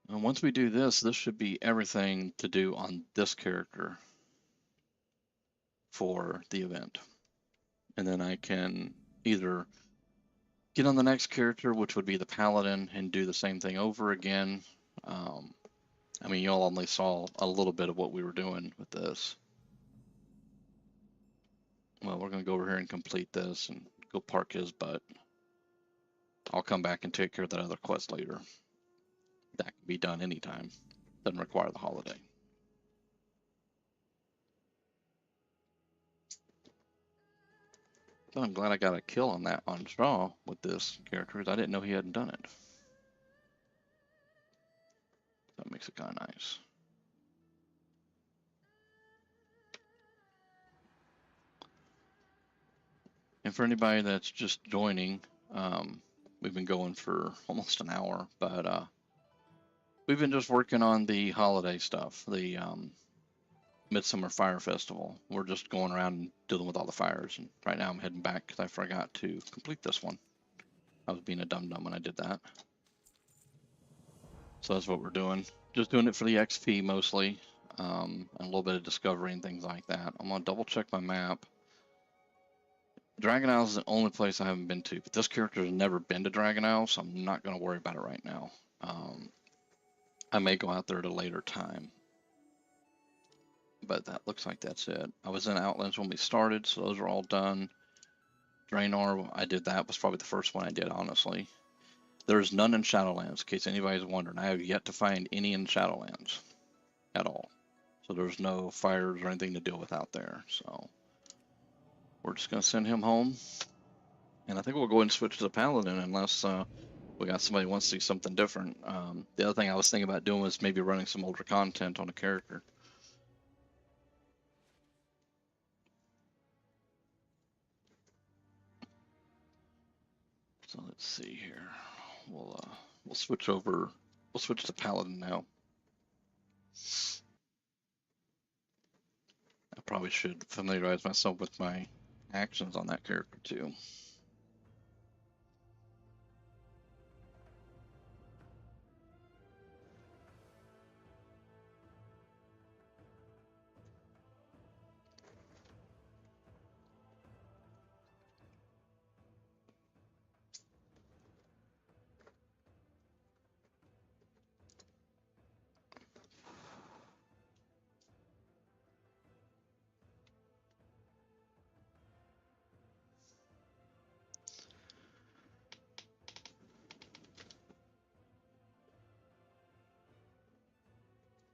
And once we do this, this should be everything to do on this character for the event. And then I can either get on the next character, which would be the Paladin, and do the same thing over again. I mean, you all only saw a little bit of what we were doing with this. Well, we're going to go over here and complete this and go park his butt. I'll come back and take care of that other quest later. That can be done anytime. Doesn't require the holiday. But I'm glad I got a kill on that on Straw with this character, because I didn't know he hadn't done it. That makes it kind of nice. And for anybody that's just joining, we've been going for almost an hour, but we've been just working on the holiday stuff, the Midsummer Fire Festival. We're just going around and dealing with all the fires, and right now I'm heading back because I forgot to complete this one. I was being a dum-dum when I did that. So that's what we're doing. Just doing it for the XP mostly, and a little bit of discovery and things like that. I'm going to double check my map. Dragon Isle is the only place I haven't been to, but this character has never been to Dragon Isle, so I'm not going to worry about it right now. I may go out there at a later time, but that looks like that's it. I was in Outlands when we started, so those are all done. Draenor, I did that. Was probably the first one I did, honestly. There's none in Shadowlands, in case anybody's wondering. I have yet to find any in Shadowlands at all. So there's no fires or anything to deal with out there. So we're just going to send him home. And I think we'll go ahead and switch to the Paladin unless we got somebody who wants to see something different. The other thing I was thinking about doing was maybe running some older content on a character. So let's see here. We'll switch over. We'll switch to Paladin now. I probably should familiarize myself with my actions on that character too.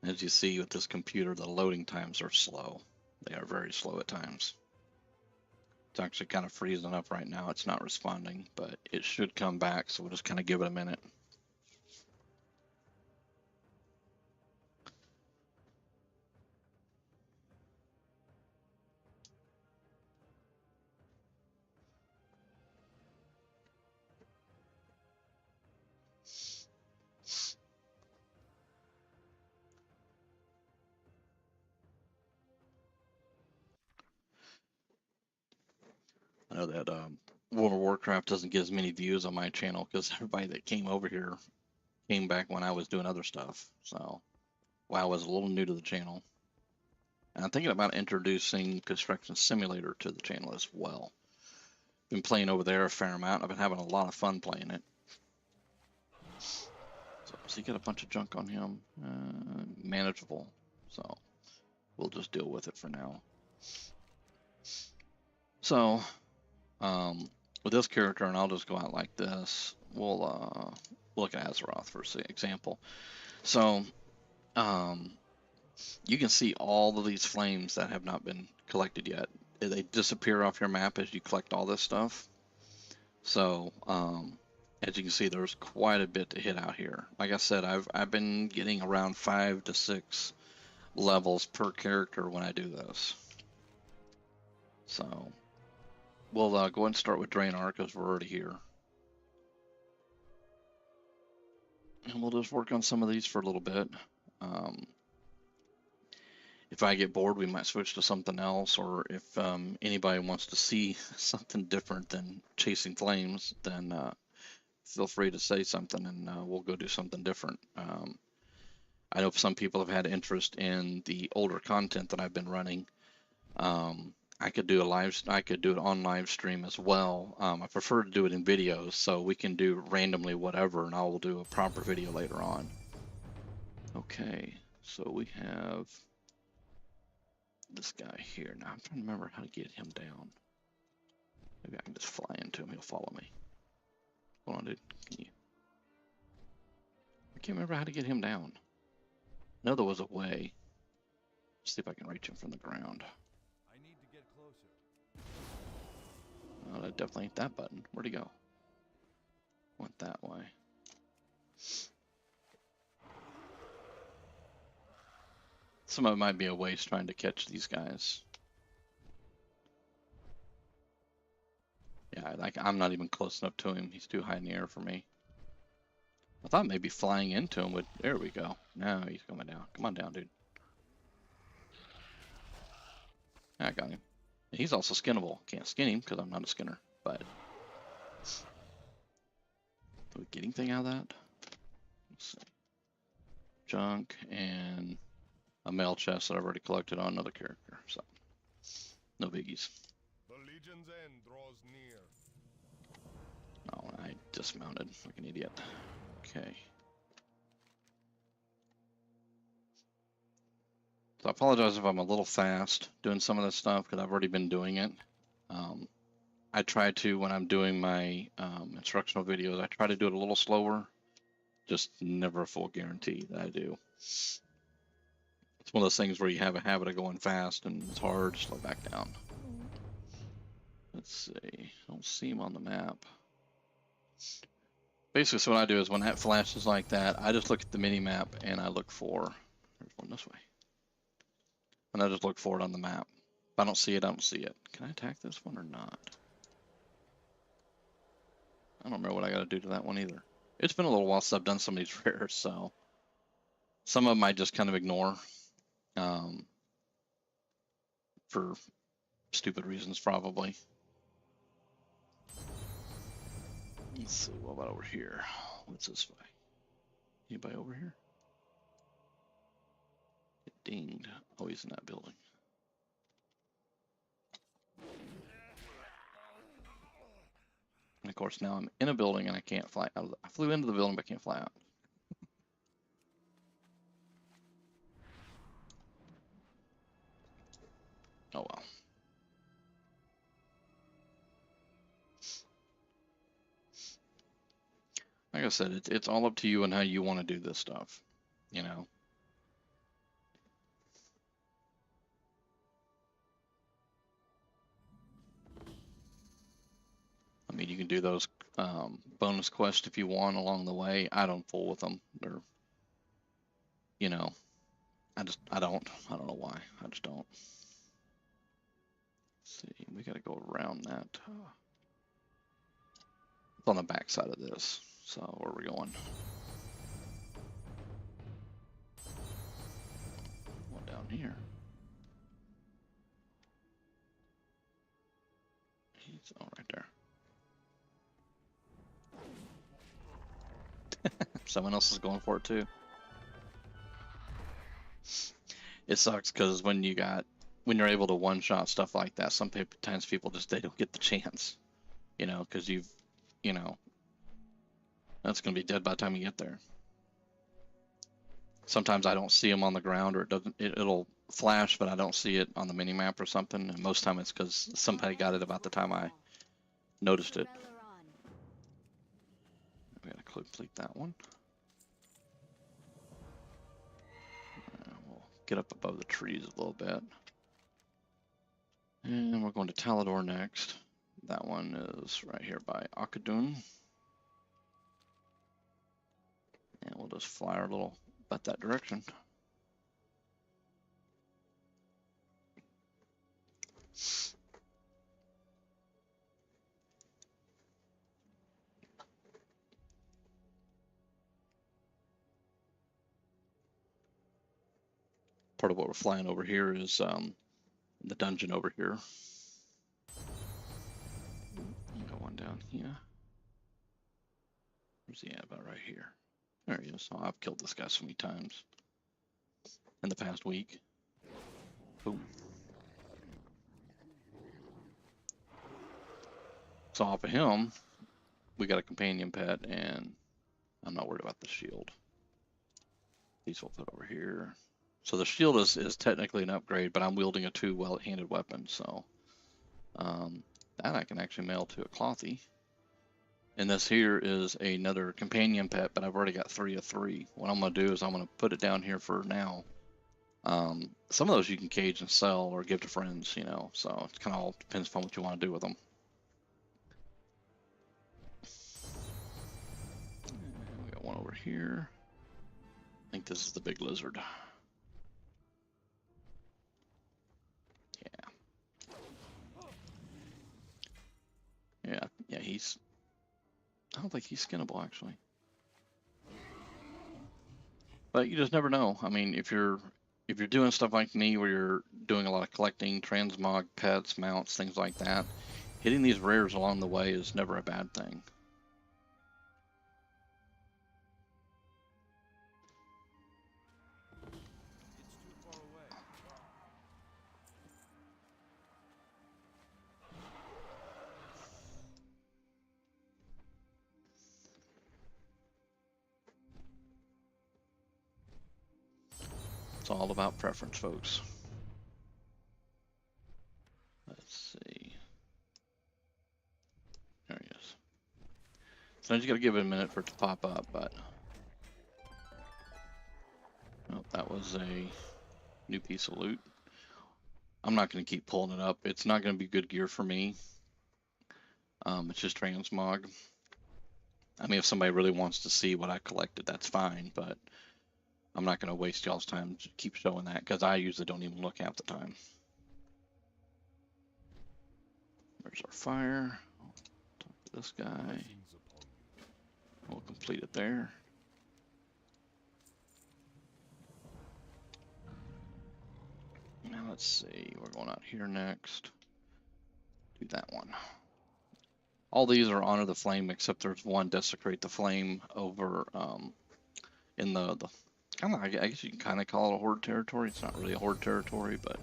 As you see with this computer, the loading times are slow. They are very slow at times. It's actually kind of freezing up right now. It's not responding, but it should come back, so we'll just kind of give it a minute. I know that World of Warcraft doesn't get as many views on my channel because everybody that came over here came back when I was doing other stuff. So WoW was a little new to the channel. And I'm thinking about introducing Construction Simulator to the channel as well. Been playing over there a fair amount. I've been having a lot of fun playing it. So does he got a bunch of junk on him? Manageable. So we'll just deal with it for now. So with this character, and I'll just go out like this, we'll look at Azeroth for example. So you can see all of these flames that have not been collected yet. They disappear off your map as you collect all this stuff. So as you can see, there's quite a bit to hit out here. Like I said, I've been getting around 5 to 6 levels per character when I do this. So we'll go ahead and start with Draenor because we're already here. And we'll just work on some of these for a little bit. If I get bored, we might switch to something else, or if anybody wants to see something different than chasing flames, then feel free to say something and we'll go do something different. I know some people have had interest in the older content that I've been running. I could do it on live stream as well. I prefer to do it in videos, so we can do randomly whatever, and I will do a proper video later on. Okay, so we have this guy here. Now I'm trying to remember how to get him down. Maybe I can just fly into him. He'll follow me. Hold on, dude. Can you? I can't remember how to get him down. I know there was a way. Let's see if I can reach him from the ground. I need to get closer. Oh, that definitely ain't that button. Where'd he go? Went that way. Some of it might be a waste trying to catch these guys. Yeah, like I'm not even close enough to him. He's too high in the air for me. I thought maybe flying into him would. There we go. Now he's coming down. Come on down, dude. I got him. He's also skinnable. Can't skin him because I'm not a skinner. But do we get anything out of that? Let's see. Junk and a mail chest that I've already collected on another character. So no biggies. The Legion's end draws near. Oh, I dismounted like an idiot. Okay. So I apologize if I'm a little fast doing some of this stuff because I've already been doing it. I try to, when I'm doing my instructional videos, I try to do it a little slower. Just never a full guarantee that I do. It's one of those things where you have a habit of going fast and it's hard to slow back down. Let's see. I don't see him on the map. Basically, so what I do is when that flashes like that, I just look at the mini map and I look for. There's one this way. And I just look for it on the map. If I don't see it, I don't see it. Can I attack this one or not? I don't remember what I got to do to that one either. It's been a little while since I've done some of these rares, so some of them I just kind of ignore for stupid reasons, probably. Let's see, what about over here? What's this way? Anybody over here? Get dinged. Oh, he's in that building. And of course, now I'm in a building and I can't fly out. I flew into the building but can't fly out. Oh well. Like I said, it's all up to you and how you want to do this stuff, you know. I mean, you can do those bonus quests if you want along the way. I don't fool with them. They're, you know, I don't know why. I just don't. Let's see, we got to go around that. It's on the back side of this. So where are we going? One down here. He's all right there. someone else is going for it too. It sucks because when you're able to one-shot stuff like that, sometimes people just they don't get the chance, because that's gonna be dead by the time you get there. Sometimes I don't see them on the ground, or it'll flash, but I don't see it on the mini map or something. And most time it's because somebody got it about the time I noticed it. We gotta complete that one. We'll get up above the trees a little bit. And we're going to Talador next. That one is right here by Akadun. And we'll just fly our little butt that direction. Part of what we're flying over here is the dungeon over here. Got one down here. Where's he at? About right here. There he is. Oh, I've killed this guy so many times in the past week. Boom. So off of him, we got a companion pet, and I'm not worried about the shield. These we'll put over here. So the shield is technically an upgrade, but I'm wielding a 2 well-handed weapon, so that I can actually mail to a Clothy. And this here is another companion pet, but I've already got 3 of 3. What I'm going to do is I'm going to put it down here for now. Some of those you can cage and sell or give to friends, so it kind of all depends upon what you want to do with them. And we got one over here. I think this is the big lizard. Yeah, I don't think he's skinnable actually. But you just never know. I mean, if you're doing stuff like me where you're doing a lot of collecting, transmog, pets, mounts, things like that, hitting these rares along the way is never a bad thing. It's all about preference, folks. Let's see. There he is. Sometimes you gotta give it a minute for it to pop up, but oh, that was a new piece of loot. I'm not gonna keep pulling it up. It's not gonna be good gear for me. It's just transmog. I mean, if somebody really wants to see what I collected, that's fine, but I'm not going to waste y'all's time to keep showing that because I usually don't even look half the time. There's our fire. Talk to this guy. We'll complete it there. Now let's see. We're going out here next. Do that one. All these are Honor the Flame except there's one Desecrate the Flame over in the kind of, I guess you can kind of call it a horde territory. It's not really a horde territory, but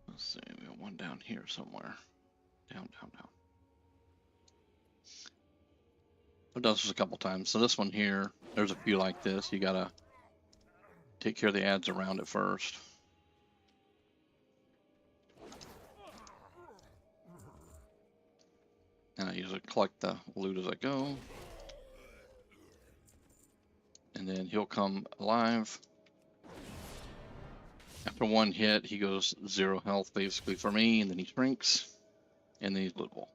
let's see. We got one down here somewhere. Down. I've done this a couple times. So this one here, there's a few like this. You gotta take care of the ads around it first. And I usually collect the loot as I go. And then he'll come alive. After one hit, he goes 0 health basically for me, and then he shrinks, and then he's lootable.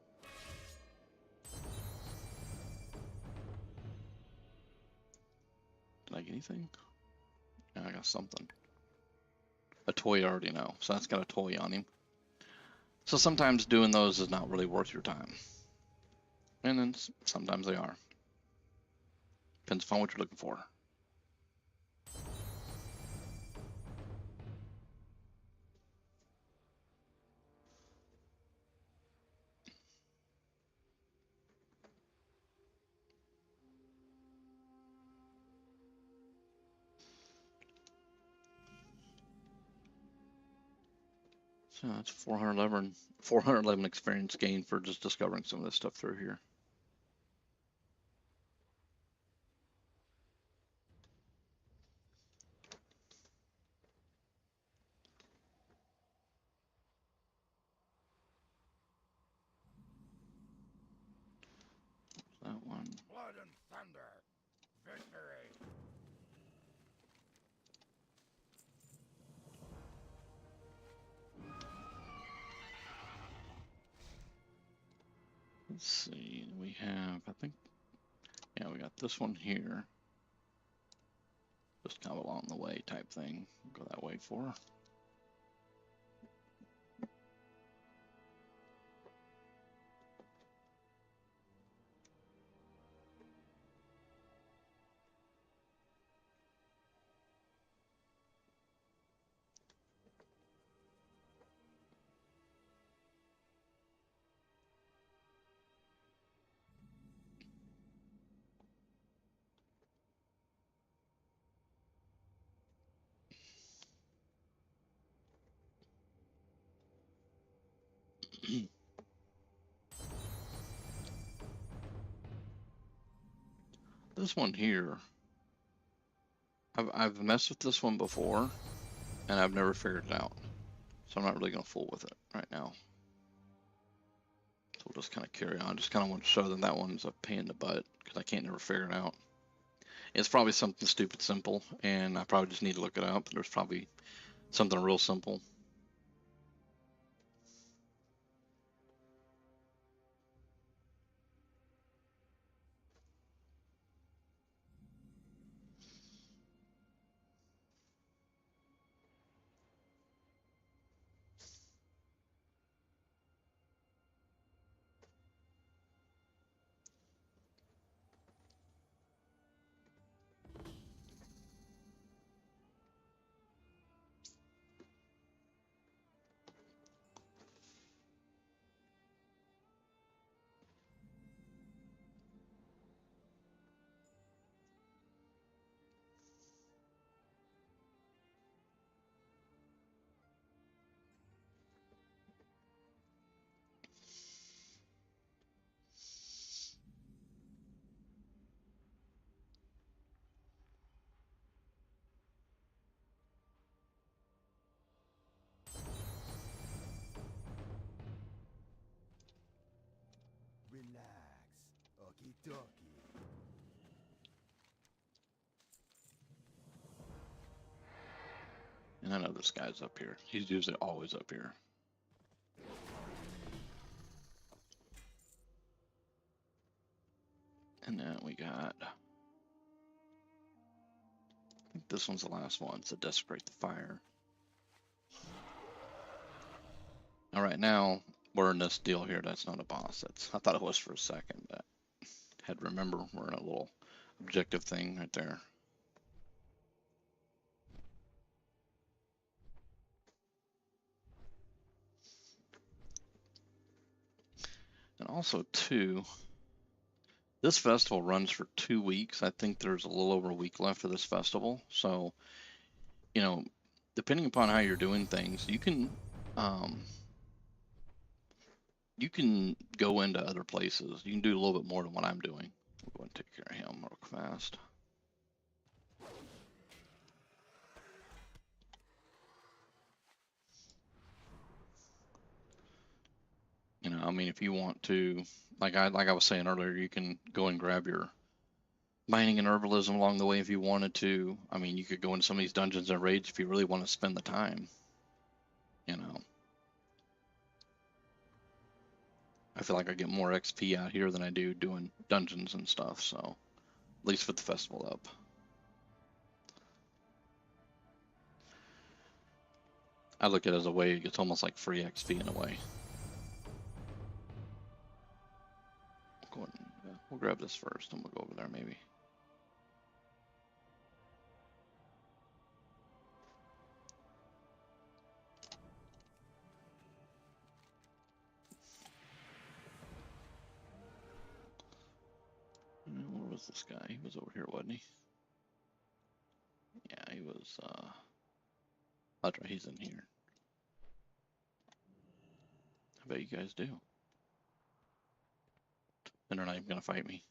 Did I get anything? Yeah, I got something. A toy I already know, so that's got a toy on him. So sometimes doing those is not really worth your time. And then sometimes they are. Depends upon what you're looking for. So that's 411 experience gained for just discovering some of this stuff through here. That one. Blood and thunder. Victory. Let's see. We have, I think, yeah, we got this one here. Just kind of along the way type thing. Go that way for. This one here, I've messed with this one before, and I've never figured it out. So I'm not really going to fool with it right now. So we'll just kind of carry on. Just kind of want to show them that one's a pain in the butt, because I can't never figure it out. It's probably something stupid simple, and I probably just need to look it up. There's probably something real simple. Relax. Okie dokie. And I know this guy's up here. He's usually always up here. And then we got, I think this one's the last one. It's to desecrate the fire. All right, now we're in this deal here. That's not a boss. I thought it was for a second, but had to remember we're in a little objective thing right there. And also, too, this festival runs for 2 weeks. I think there's a little over a week left of this festival. So, you know, depending upon how you're doing things, you can go into other places. You can do a little bit more than what I'm doing. We'll go and take care of him real fast. You know, I mean, if you want to, like I was saying earlier, you can go and grab your mining and herbalism along the way if you wanted to. I mean, you could go into some of these dungeons and raids if you really want to spend the time. You know, I feel like I get more XP out here than I do doing dungeons and stuff. So, at least with the festival up. I look at it as a way, it's almost like free XP in a way. We'll grab this first and we'll go over there maybe. Where was this guy? He was over here, wasn't he? Yeah, he was, that's right, he's in here. I bet you guys do. And they're not even gonna fight me.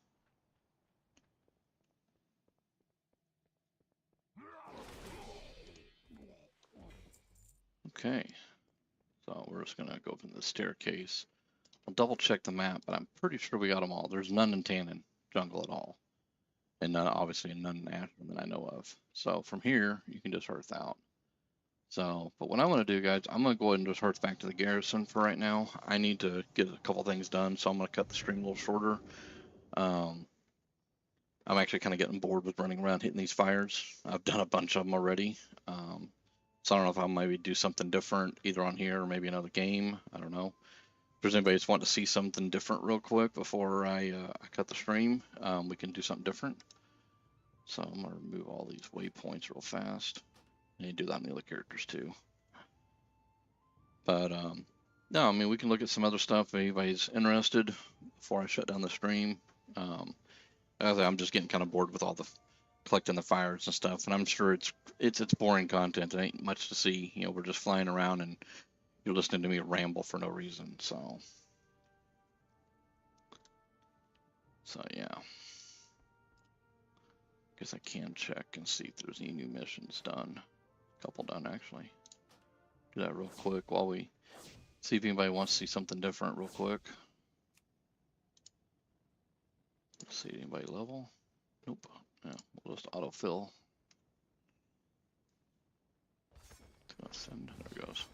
Okay. So we're just gonna go up in the staircase. I'll double check the map, but I'm pretty sure we got them all. There's none in Tannen jungle at all. And none, obviously none in Ashland that I know of. So from here, you can just hearth out. So, but what I'm going to do, guys, I'm going to go ahead and just hearth back to the garrison for right now. I need to get a couple things done, so I'm going to cut the stream a little shorter. I'm actually kind of getting bored with running around hitting these fires. I've done a bunch of them already. So I don't know if I'll maybe do something different either on here or maybe another game. I don't know. If there's anybody that's wanting to see something different real quick before I cut the stream, we can do something different. So I'm going to remove all these waypoints real fast. And you do that on the other characters too. But no, I mean, we can look at some other stuff if anybody's interested before I shut down the stream. I'm just getting kind of bored with all the collecting the fires and stuff, and I'm sure it's boring content. It ain't much to see. You know, we're just flying around and you're listening to me ramble for no reason. So yeah. Guess I can check and see if there's any new missions done. A couple done actually. Do that real quick while we see if anybody wants to see something different real quick. Let's see, anybody level? Nope. Yeah, we'll just autofill. It's gonna send. There it goes.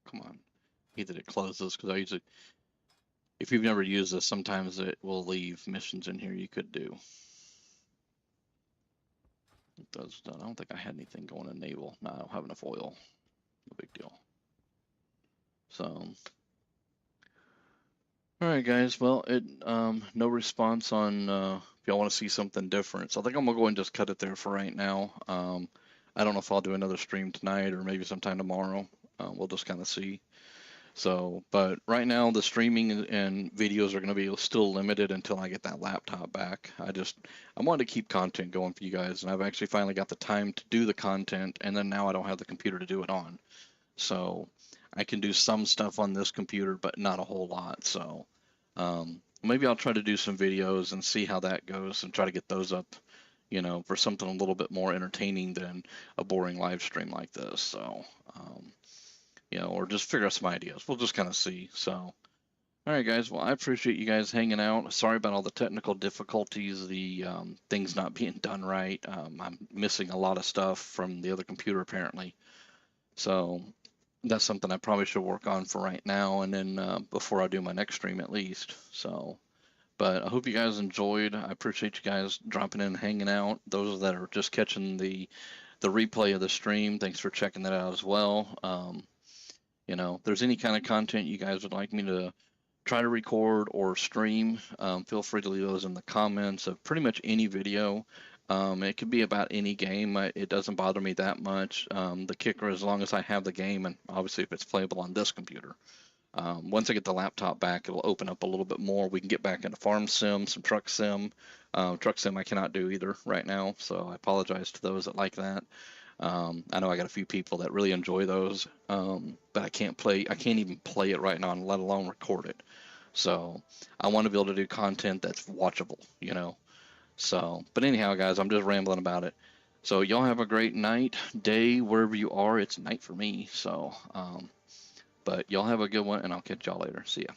Come on. Either it closes because I usually, if you've never used this, sometimes it will leave missions in here you could do. It does. I don't think I had anything going in naval. No, I don't have enough oil. No big deal. So. All right, guys. Well, no response on if y'all want to see something different. So I think I'm gonna go and just cut it there for right now. I don't know if I'll do another stream tonight or maybe sometime tomorrow. We'll just kind of see. So, but right now the streaming and videos are going to be still limited until I get that laptop back. I wanted to keep content going for you guys, and I've actually finally got the time to do the content, and then now I don't have the computer to do it on. So I can do some stuff on this computer, but not a whole lot. So maybe I'll try to do some videos and see how that goes and try to get those up, you know, for something a little bit more entertaining than a boring live stream like this. So, you know, or just figure out some ideas. We'll just kind of see. So, all right, guys. Well, I appreciate you guys hanging out. Sorry about all the technical difficulties, the things not being done right. I'm missing a lot of stuff from the other computer apparently. So that's something I probably should work on for right now, and then before I do my next stream at least. So, but I hope you guys enjoyed. I appreciate you guys dropping in and hanging out. Those that are just catching the replay of the stream, thanks for checking that out as well. You know, if there's any kind of content you guys would like me to try to record or stream, feel free to leave those in the comments of pretty much any video. It could be about any game. It doesn't bother me that much. The kicker, as long as I have the game, and obviously if it's playable on this computer. Once I get the laptop back, it'll open up a little bit more. We can get back into farm sim, some truck sim. Truck sim I cannot do either right now, so I apologize to those that like that. I know I got a few people that really enjoy those, but I can't even play it right now, let alone record it. So I want to be able to do content that's watchable, you know. So, but anyhow, guys, I'm just rambling about it. So y'all have a great night, day, wherever you are. It's night for me. So, but y'all have a good one, and I'll catch y'all later. See ya.